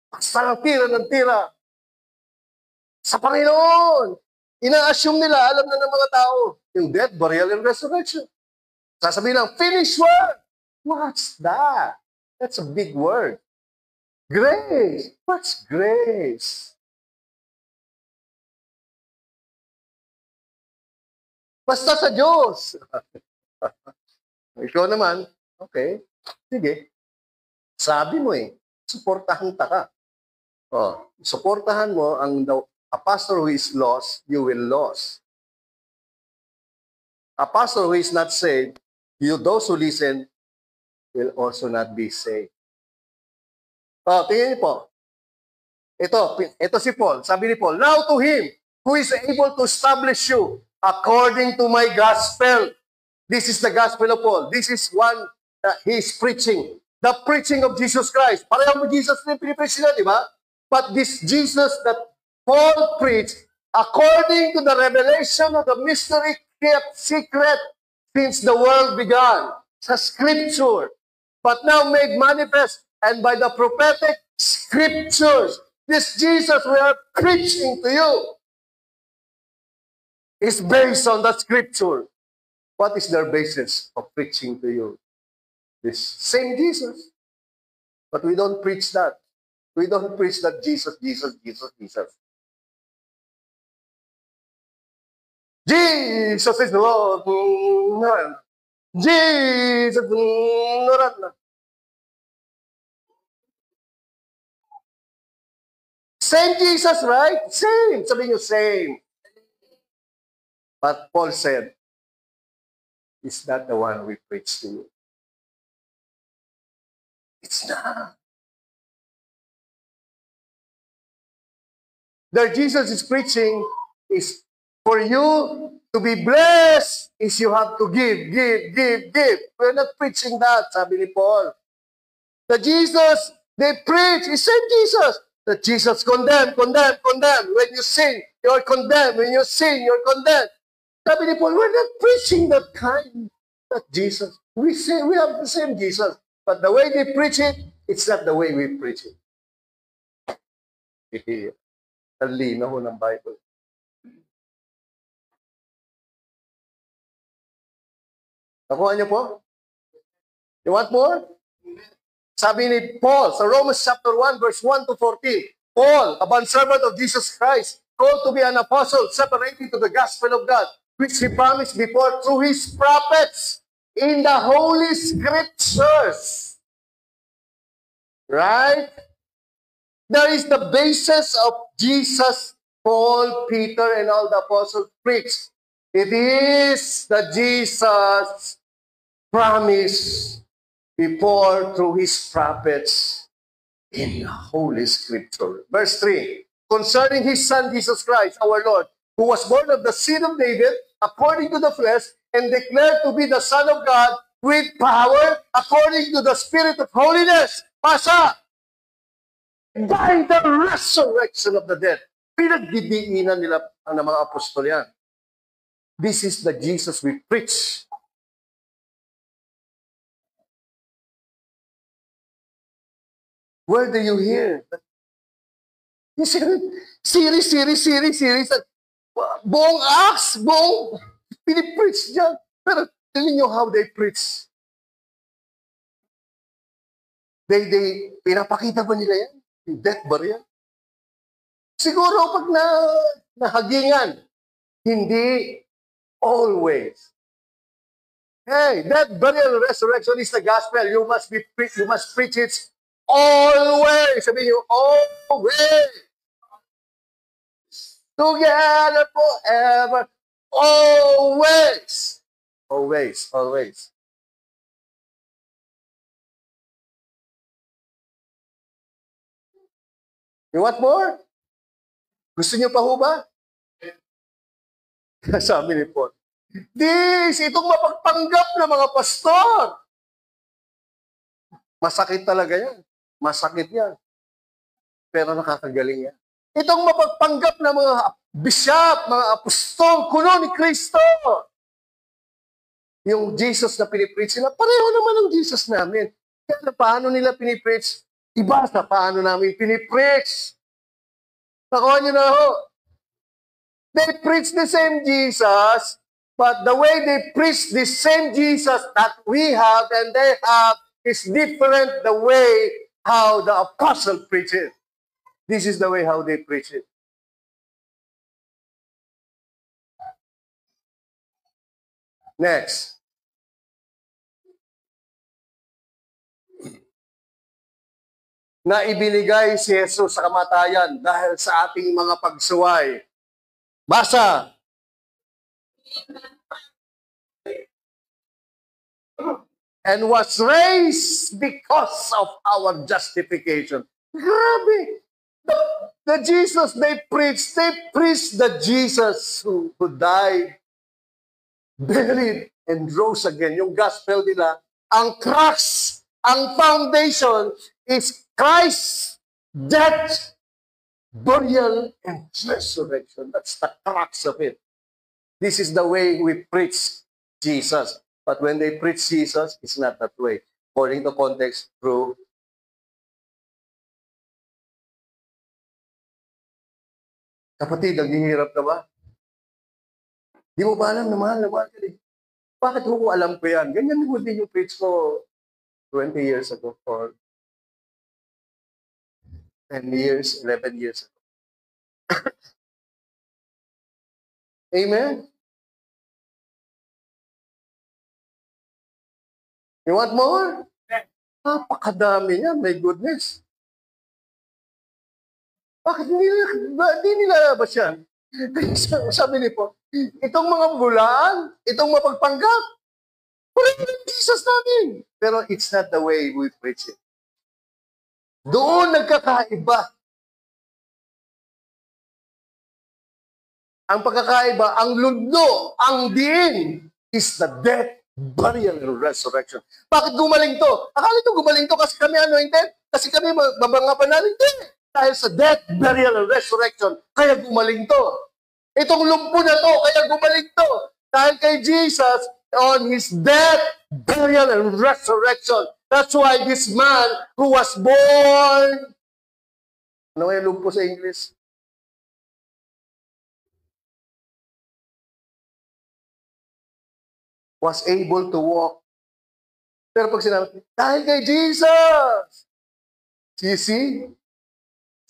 Speaker 1: Basta ng tira sa Panginoon. Ina-assume nila, alam na ng mga tao, yung death, burial, and resurrection. Sasabihin lang, finish work. What's that? That's a big word. Grace. What's grace? Basta sa Diyos. Ikaw naman, okay, sige. Sabi mo suportahan ka. Suportahan mo ang a pastor who is lost, you will lose. A pastor who is not saved, those who listen, will also not be saved. Tingnan niyo po. Ito si Paul. Sabi ni Paul, now to him who is able to establish you according to my gospel. This is the gospel of Paul. This is one that he is preaching. The preaching of Jesus Christ. Pareho mo Jesus na pinipreach nila, di ba? But this Jesus that Paul preached, according to the revelation of the mystery kept secret since the world began, sa scripture, but now made manifest, and by the prophetic scriptures, this Jesus we are preaching to you is based on the scripture. What is their basis of preaching to you? This same Jesus. But we don't preach that. We don't preach that Jesus, Jesus, Jesus, Jesus. Jesus is the Lord. Jesus. Same Jesus, right? Same. Sabi niyo, same. But Paul said, is that the one we preach to you? It's not. The Jesus is preaching is for you to be blessed is you have to give, give, give, give. We're not preaching that, sabi ni Paul. The Jesus they preach is same Jesus. The Jesus condemn, condemn, condemn. When you sin, you're condemned. When you sin, you're condemned. Sabi ni Paul, we're not preaching that kind. That Jesus. We say we have the same Jesus. But the way they preach it, it's not the way we preach it. Ang linaw ng Bible. Nakuha niyo po? You want more? Sabi ni Paul sa Romans chapter 1 verse 1 to 14, Paul, a bondservant of Jesus Christ, called to be an apostle, separated to the gospel of God, which he promised before through his prophets in the Holy Scriptures. Right? There is the basis of Jesus, Paul, Peter, and all the apostles preached. It is the Jesus promised before through his prophets in the Holy Scripture. Verse 3, concerning his Son, Jesus Christ, our Lord, who was born of the seed of David, according to the flesh, and declared to be the Son of God with power, according to the Spirit of holiness. Pasa! By the resurrection of the dead. Pinagdidiinan nila ang mga apostol yan. This is the Jesus we preach. Where do you hear? Series. Buong Acts, buong pinipreach dyan. Pero tell nyo how they preach. Pinapakita ba nila yan? Death burial? Siguro pag nahagingan, hindi always. Hey, death, burial, resurrection is the gospel. You must preach it always. Sabihin niyo, always. Together forever. Always. Always, always. You want more? Gusto niyo pa ho ba? Sabi ni Paul, itong mapagpanggap ng mga pastor. Masakit talaga yan. Masakit yan. Pero nakakagaling yan. Itong mapagpanggap ng mga bishop, mga apostol, kuno ni Kristo. Yung Jesus na pinipreach nila, pareho naman ang Jesus namin. Kaya paano nila pinipreach? Iba sa paano namin pinipreach. Nakuha niyo na ho. They preach the same Jesus, but the way they preach the same Jesus that we have and they have is different the way how the apostle preach it. This is the way how they preach it. Next. Na ibinigay si Jesus sa kamatayan dahil sa ating mga pagsuway. Basa. And was raised because of our justification. Grabe. The Jesus they preached the Jesus who died, buried, and rose again. Yung gospel nila, ang crux, ang foundation is Christ's death, burial, and resurrection. That's the crux of it. This is the way we preach Jesus. But when they preach Jesus, it's not that way. According to context, true. Kapatid, naghihirap ka ba? Di mo ba alam na mahal ka eh. Bakit ko alam ko yan? Ganyan mo din yung preach ko 20 years ago or 10 years, 11 years ago. Amen? You want more? Napakadami yan, my goodness. Bakit hindi nilalabas yan? Sabi ni Paul, itong mga bulaan, itong mapagpanggap, wala yung Jesus namin. Pero it's not the way we preach it. Doon nagkakaiba. Ang pagkakaiba, ang lundo, ang diin is the death, burial, and resurrection. Bakit gumaling to? Akala ito gumaling to kasi kami anointed? Kasi kami mga panalin? Hindi. Dahil sa death, burial, and resurrection, kaya gumaling to. Itong lumpo na to, kaya gumaling to. Dahil kay Jesus, on His death, burial, and resurrection. That's why this man who was born, ano yung lumpo sa English? Was able to walk. Pero pag sinabi, dahil kay Jesus, you see,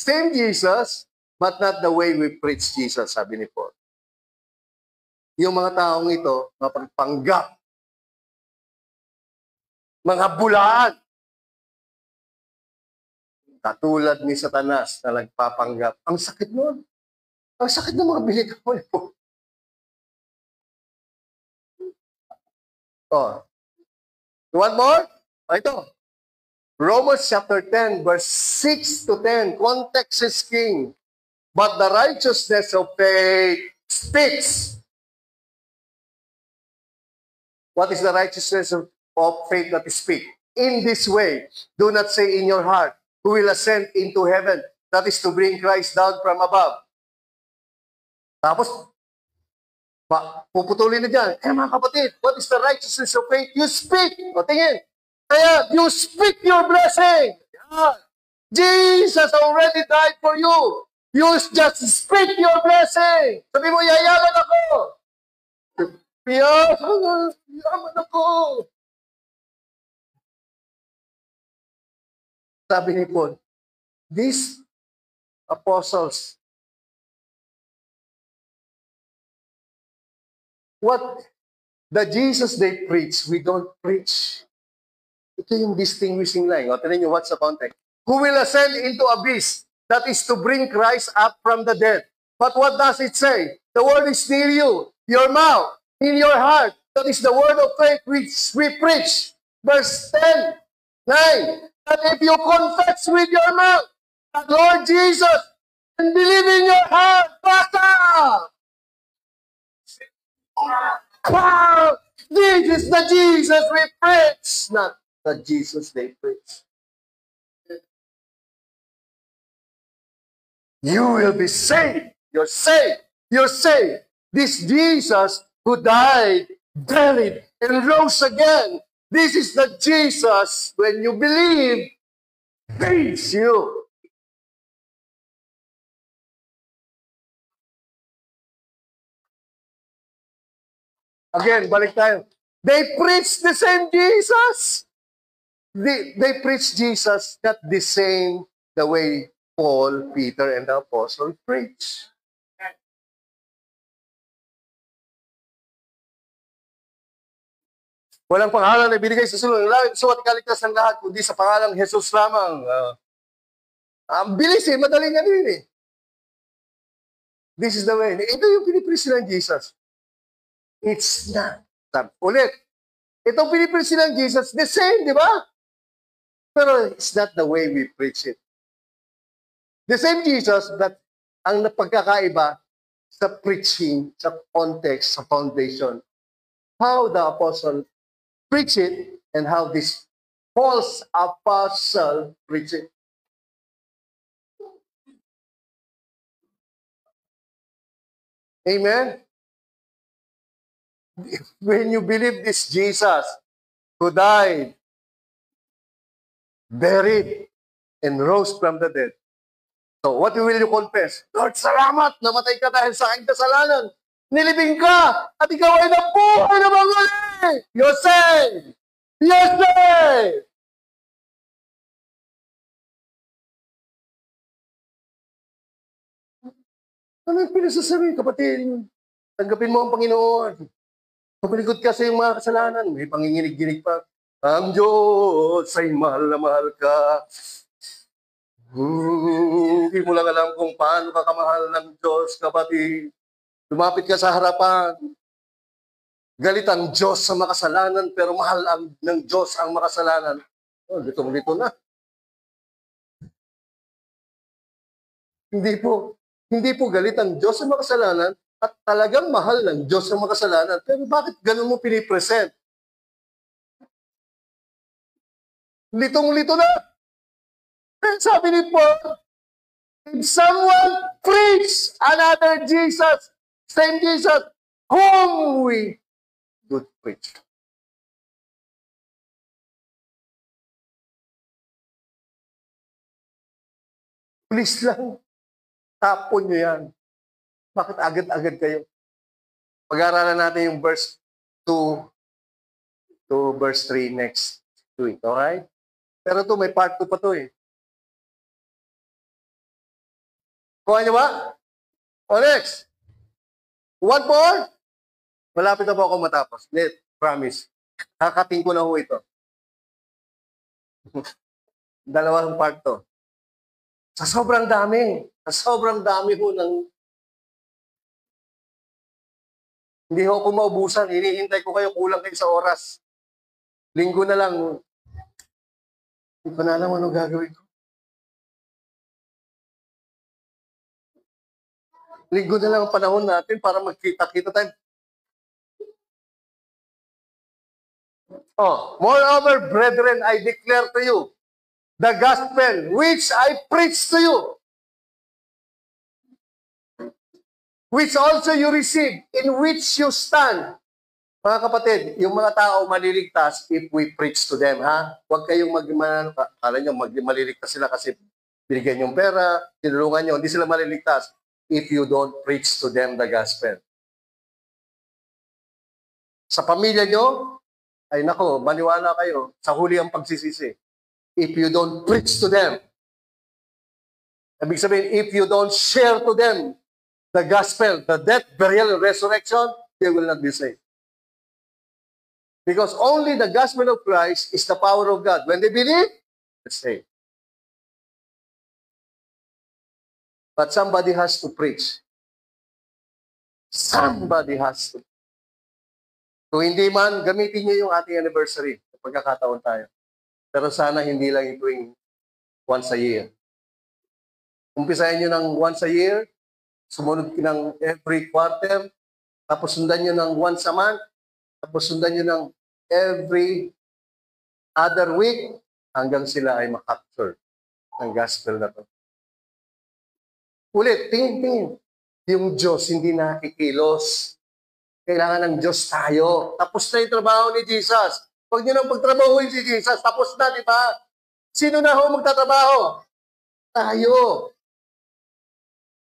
Speaker 1: same Jesus, but not the way we preach Jesus, sabi ni Paul. Yung mga taong ito, mapagpanggap, mga bulaan, katulad ni Satanas na nagpapanggap. Ang sakit nun. Ang sakit ng mga bilik mo. Oh. You want more? Oh, ito. Romans chapter 10, verse 6 to 10. Context is king. But the righteousness of faith speaks. What is the righteousness of faith that speak? In this way, do not say in your heart, who will ascend into heaven? That is to bring Christ down from above. Tapos, puputulin na dyan. Mga kapatid, what is the righteousness of faith? You speak. O, tingin. Kaya, you speak your blessing. Yeah. Jesus already died for you. You just speak your blessing. Sabi mo, yayaman ako. Yaman ako. Sabi ni Paul, these apostles, what the Jesus they preach, we don't preach. Ito yung distinguishing line. O, tinan nyo, what's the context? Who will ascend into abyss? That is to bring Christ up from the dead. But what does it say? The word is near you, your mouth, in your heart. That is the word of faith which we preach. Verse 10, 9. That if you confess with your mouth that Lord Jesus and believe in your heart, basta! Wow! This is the Jesus we preach, not the Jesus they preach. You will be saved. You're saved. You're saved. This Jesus who died, buried, and rose again. This is the Jesus, when you believe, saves you. Again, balik tayo. They preach the same Jesus. They preach Jesus not the same the way Paul, Peter, and the apostle preach. Walang pangalan na binigay sa sulong ng langit, suwat kaligtas ng lahat, kundi sa pangalang Jesus lamang. Ang bilis madaling ano yun eh. This is the way. Ito yung pinipreach ng Jesus. It's not. Ulit. Itong pinipreach ng Jesus, the same, di ba? Pero it's not the way we preach it. The same Jesus, but ang pagkakaiba sa preaching, sa context, sa foundation. How the apostle preach it and how this false apostle preach it. Amen? When you believe this Jesus who died, buried, and rose from the dead. So, what will you confess? Lord, salamat! Namatay ka dahil sa aking kasalanan. Nilibing ka at ikaw ay nabuhay na muli. Yose! Yose! Ano yung pinasasabi, kapatid? Tanggapin mo ang Panginoon. Kapalikod ka sa iyong mga kasalanan. May panginginig-ginig pa. Ang Diyos ay mahal na mahal ka. Hindi mo lang alam kung paano ka kamahal ng Diyos, kapatid. Lumapit ka sa harapan. Galit ang Diyos sa makasalanan, pero mahal ng Diyos ang makasalanan. Oh, litong-lito na. Hindi po galit ang Diyos sa makasalanan at talagang mahal ng Diyos ang makasalanan. Pero bakit ganun mo pinipresent? Litong-lito na. Sabi ni Paul, if someone preach another Jesus, same Jesus, whom we would preach. Please lang, tapon nyo yan. Bakit agad-agad kayo? Pag-aaralan natin yung verse 2 to verse 3 next week, okay? Pero ito, may part 2 pa to eh. Kuha niyo ba? O next. One more? Malapit na po ako matapos. Net, promise. Kakating ko na ho ito. Dalawang part to. Sa sobrang dami ho ng hindi ho ako maubusan. Hinihintay ko kayo, kulang kayo sa oras. Linggo na lang. Hindi ko na alam anong gagawin ko. Linggo na lang ang panahon natin para magkita-kita tayo. Oh, moreover, brethren, I declare to you the gospel which I preach to you, which also you receive, in which you stand. Mga kapatid, yung mga tao maliligtas if we preach to them, ha? Huwag kayong akala nyo maliligtas sila kasi binigyan yung pera, tinulungan nyo, hindi sila maliligtas if you don't preach to them the gospel. Sa pamilya nyo, ay nako, maniwala kayo, sa huli ang pagsisisi. If you don't preach to them, ibig sabihin, if you don't share to them the gospel, the death, burial, and resurrection, they will not be saved. Because only the gospel of Christ is the power of God. When they believe, they're saved. But somebody has to preach. Somebody has to. Kung hindi man, gamitin niyo yung ating anniversary. Pagkakataon tayo. Pero sana hindi lang ituwing once a year. Umpisahin nyo ng once a year, sumunod ng every quarter, tapos sundan nyo ng once a month, tapos sundan nyo ng every other week, hanggang sila ay makapture ng gospel na to. Ulit, tingin. Yung Diyos hindi nakikilos. Kailangan ng Diyos tayo. Tapos na yung trabaho ni Jesus. Huwag nyo nang pagtrabahuin si Jesus. Tapos na, di ba? Sino na ho magtatrabaho? Tayo.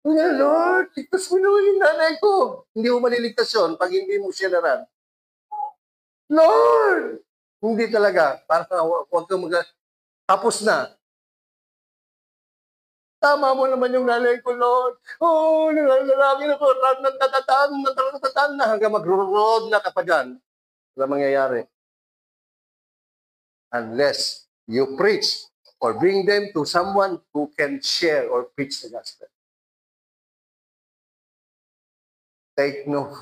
Speaker 1: Lord, ligtas mo naman yung nanay ko. Hindi mo maliligtas yun pag hindi mo siya naran. Lord! Hindi talaga. Parang huwag kang tapos na. Tama mo naman yung nanay ko, Lord. Oh, nangalangin ako. Nagtatataan na hanggang mag-road na ka pa dyan. Wala mangyayari. Unless you preach or bring them to someone who can share or preach the gospel. Take note.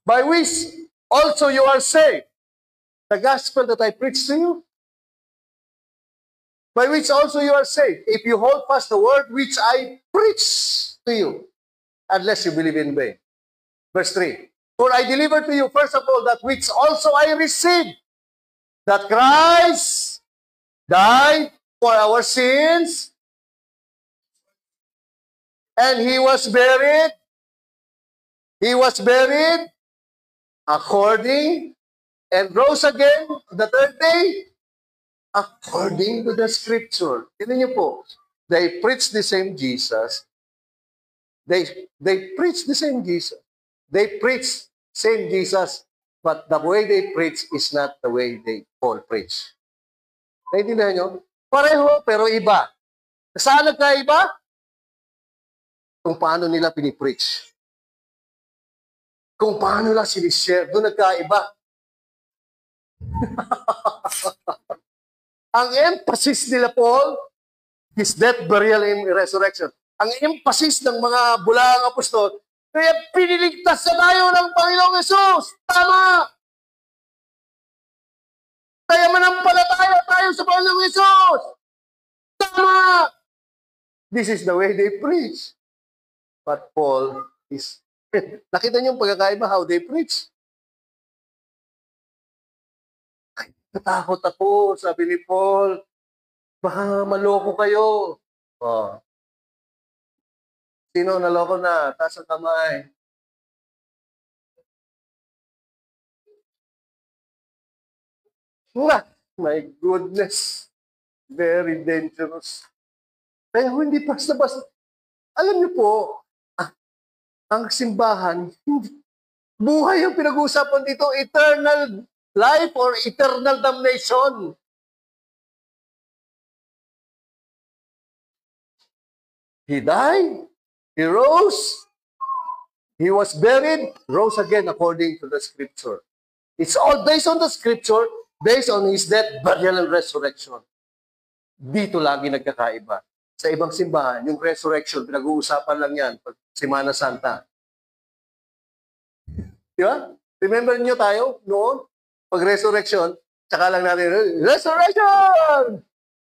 Speaker 1: By which also you are saved. The gospel that I preach to you, by which also you are saved, if you hold fast the word which I preach to you, unless you believe in vain. Verse 3, for I delivered to you first of all that which also I received, that Christ died for our sins, and He was buried. He was buried according, and rose again the third day, according to the scripture. Tignan niyo po, they preach the same Jesus, They preach the same Jesus. They preach same Jesus, but the way they preach is not the way Paul preach. Naintindihan nyo? Pareho, pero iba. Saan nagkaiba? Kung paano nila pinipreach. Kung paano nila sinishare, doon nagkaiba. Ang emphasis nila, Paul, is death, burial, and resurrection. Ang emphasis ng mga bulaang apostol, kaya piniligtas na tayo ng Panginoong Yesus. Tama! Kaya manampalataya tayo sa Panginoong Yesus. Tama! This is the way they preach. But Paul is, nakita niyo yung pagkakaiba how they preach? Ay, natakot ako, sabi ni Paul. Baka maloko kayo. Oh. Sino naloko na? Taas ang kamay. My goodness. Very dangerous. Kaya hindi basta-basta. Alam niyo po, ang simbahan, buhay ang pinag-uusapan dito, eternal life or eternal damnation. He died, he rose, he was buried, rose again according to the scripture. It's all based on the scripture, based on his death, burial, and resurrection. Dito lagi nagkakaiba. Sa ibang simbahan, yung resurrection, pinag-uusapan lang yan pag Semana Santa. Di ba? Remember nyo tayo noon? Pag resurrection, tsaka lang natin, resurrection!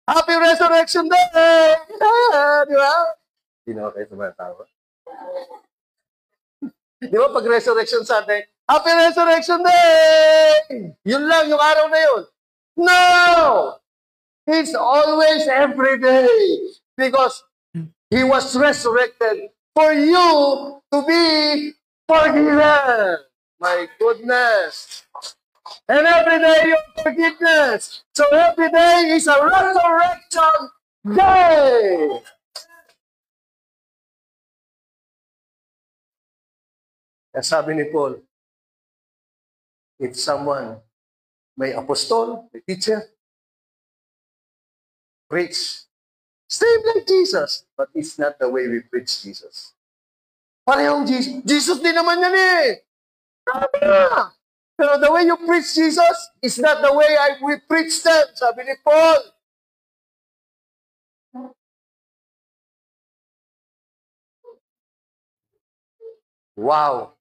Speaker 1: Happy Resurrection Day! Di ba? Hindi na kayo sa mga tao. Di ba pag Resurrection Sunday, Happy Resurrection Day! Yun lang yung araw na yun. No! It's always every day. Because He was resurrected for you to be forgiven. My goodness. And every day your forgiveness. So every day is a resurrection day. Kaya sabi ni Paul, if someone may apostol, may teacher, preach, same like Jesus, but it's not the way we preach Jesus. Parehong Jesus. Jesus din naman yan eh. Tama. Pero the way you preach Jesus is not the way we preach them, sabi ni Paul. Wow.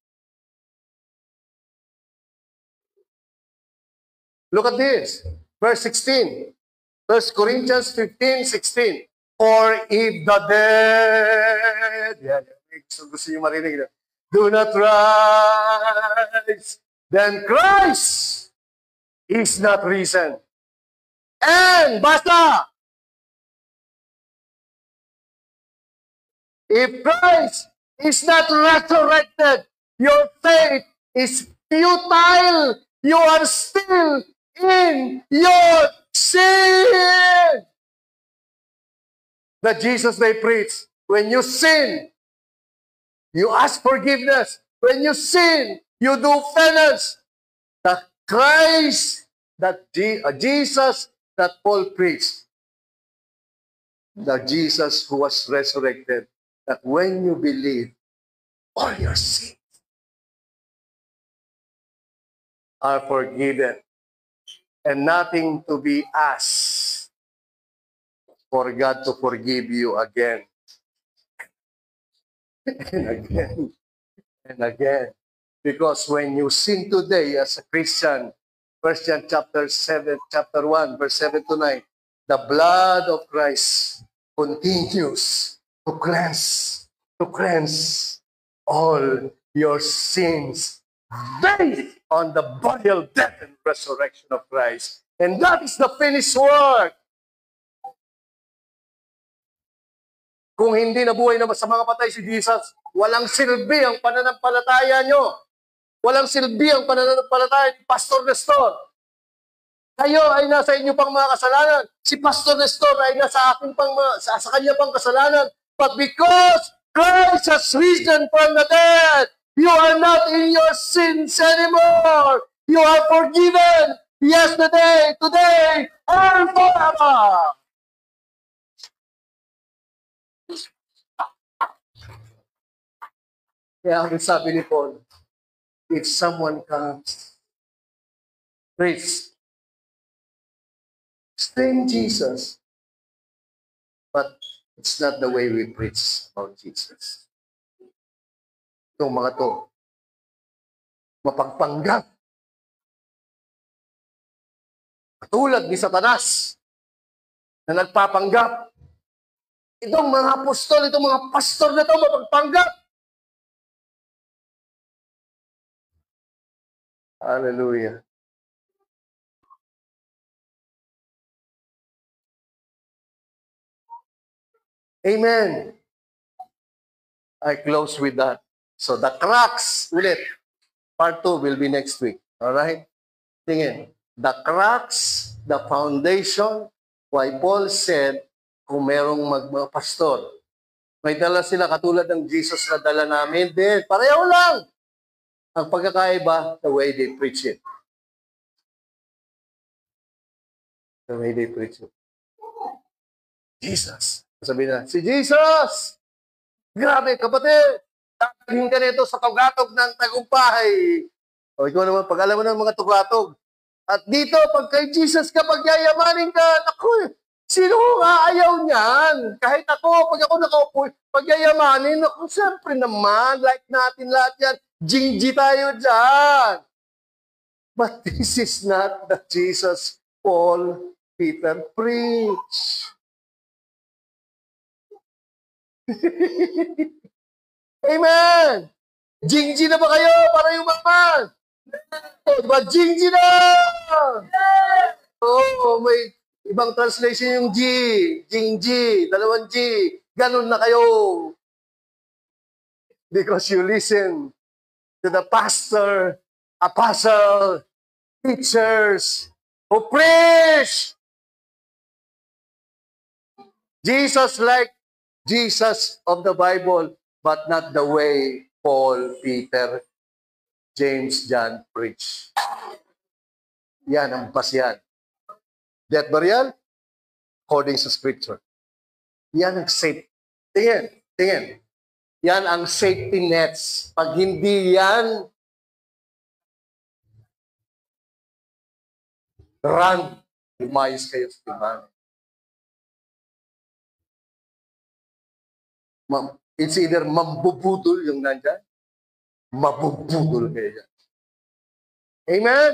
Speaker 1: Look at this. Verse 16. 1 Corinthians 15:16. For if the dead, gusto nyo marinig na, do not rise, then Christ is not risen. And, basta! If Christ is not resurrected, your faith is futile. You are still in your sin. That Jesus may preach. When you sin, you ask forgiveness. When you sin, you do penance. The Christ, that Jesus that Paul preached, the Jesus who was resurrected, that when you believe, all your sins are forgiven. And nothing to be asked for God to forgive you again. And again. And again. Because when you sin today as a Christian, 1 John chapter 1, verse 7 to 9, the blood of Christ continues to cleanse all your sins based on the burial, death, and resurrection of Christ. And that is the finished work. Kung hindi nabuhay na sa mga patay si Jesus, walang silbi ang pananampalataya nyo. Walang silbi ang pananampalataya ni Pastor Nestor. Kayo ay nasa inyo pang mga kasalanan. Si Pastor Nestor ay nasa akin sa kanya pang kasalanan. But because Christ has risen from the dead. You are not in your sins anymore. You are forgiven yesterday, today, and forever. Kaya ang sabi ni Paul, if someone comes, preach, stay in Jesus. But it's not the way we preach about Jesus. Itong mga to, mapagpanggap. Katulad ni Satanas na nagpapanggap. Itong mga apostol, itong mga pastor na ito, mapagpanggap. Hallelujah. Amen. I close with that. So the cracks, ulit. Part 2 will be next week. Alright? Tingin. The cracks, the foundation, why Paul said, kung merong magpastor, may dala sila katulad ng Jesus na dala namin din. Pareho lang. Ang pagkakaiba, the way they preach it. The way they preach it. Jesus. Sabi na, si Jesus! Grabe, kapatid! Tatalhin ka nito sa tugatog ng tagumpay. O ikaw naman, pag alam mo ng mga tugatog. At dito, pag kay Jesus ka, pagyayamanin ka, naku, sino nga ayaw niyan? Kahit ako, pag ako nakaupo, pagyayamanin, naku, siyempre naman, like natin lahat yan, jingji tayo dyan. But this is not the Jesus Paul, Peter preach. Amen! Jingji na ba kayo para yumaman? Diba, jingji na! Oh, may ibang translation yung G. Jingji, dalawang G. Ganun na kayo. Because you listen to the pastor, apostle, teachers who preach. Jesus like Jesus of the Bible, but not the way Paul, Peter, James, John preach. Yan ang pasyan. Death burial, according sa Scripture. Yan ang safe. Tingin. Yan ang safety nets. Pag hindi yan, run. Lumayos kayo sa ibang. It's either mambubudol yung nandyan, mabubudol kayo dyan. Amen?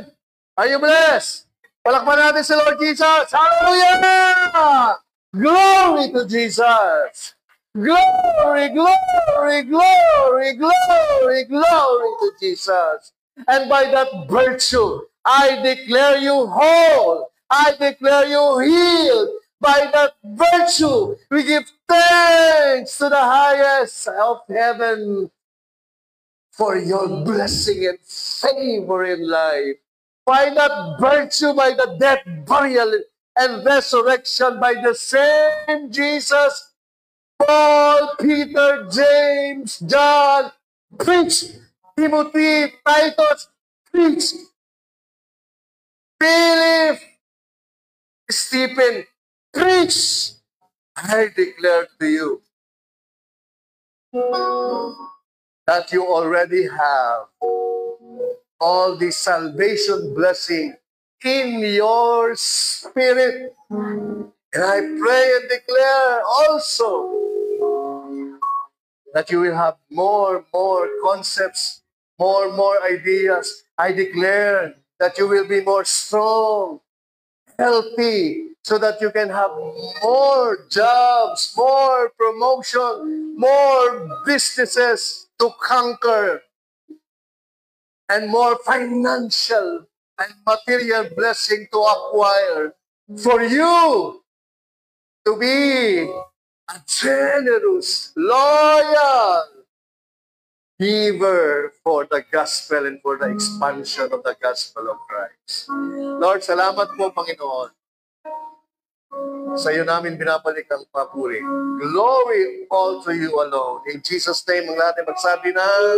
Speaker 1: Are you blessed? Palakpan natin si Lord Jesus. Hallelujah! Glory to Jesus! Glory, glory, glory, glory, glory to Jesus. And by that virtue, I declare you whole. I declare you healed. By that virtue, we give thanks to the highest of heaven for your blessing and favor in life. By that virtue, by the death, burial, and resurrection, by the same Jesus, Paul, Peter, James, John, preach. Timothy, Titus, preach. Philip, Stephen, preach. I declare to you that you already have all the salvation blessing in your spirit. And I pray and declare also that you will have more concepts, more ideas. I declare that you will be more strong, healthy, so that you can have more jobs, more promotion, more businesses to conquer, and more financial and material blessing to acquire for you to be a generous, loyal giver for the gospel and for the expansion of the gospel of Christ. Lord, salamat po, Panginoon. Sa iyo namin binabalik ang papuri. Glory all to you alone. In Jesus' name, ang lahat ay magsabi ng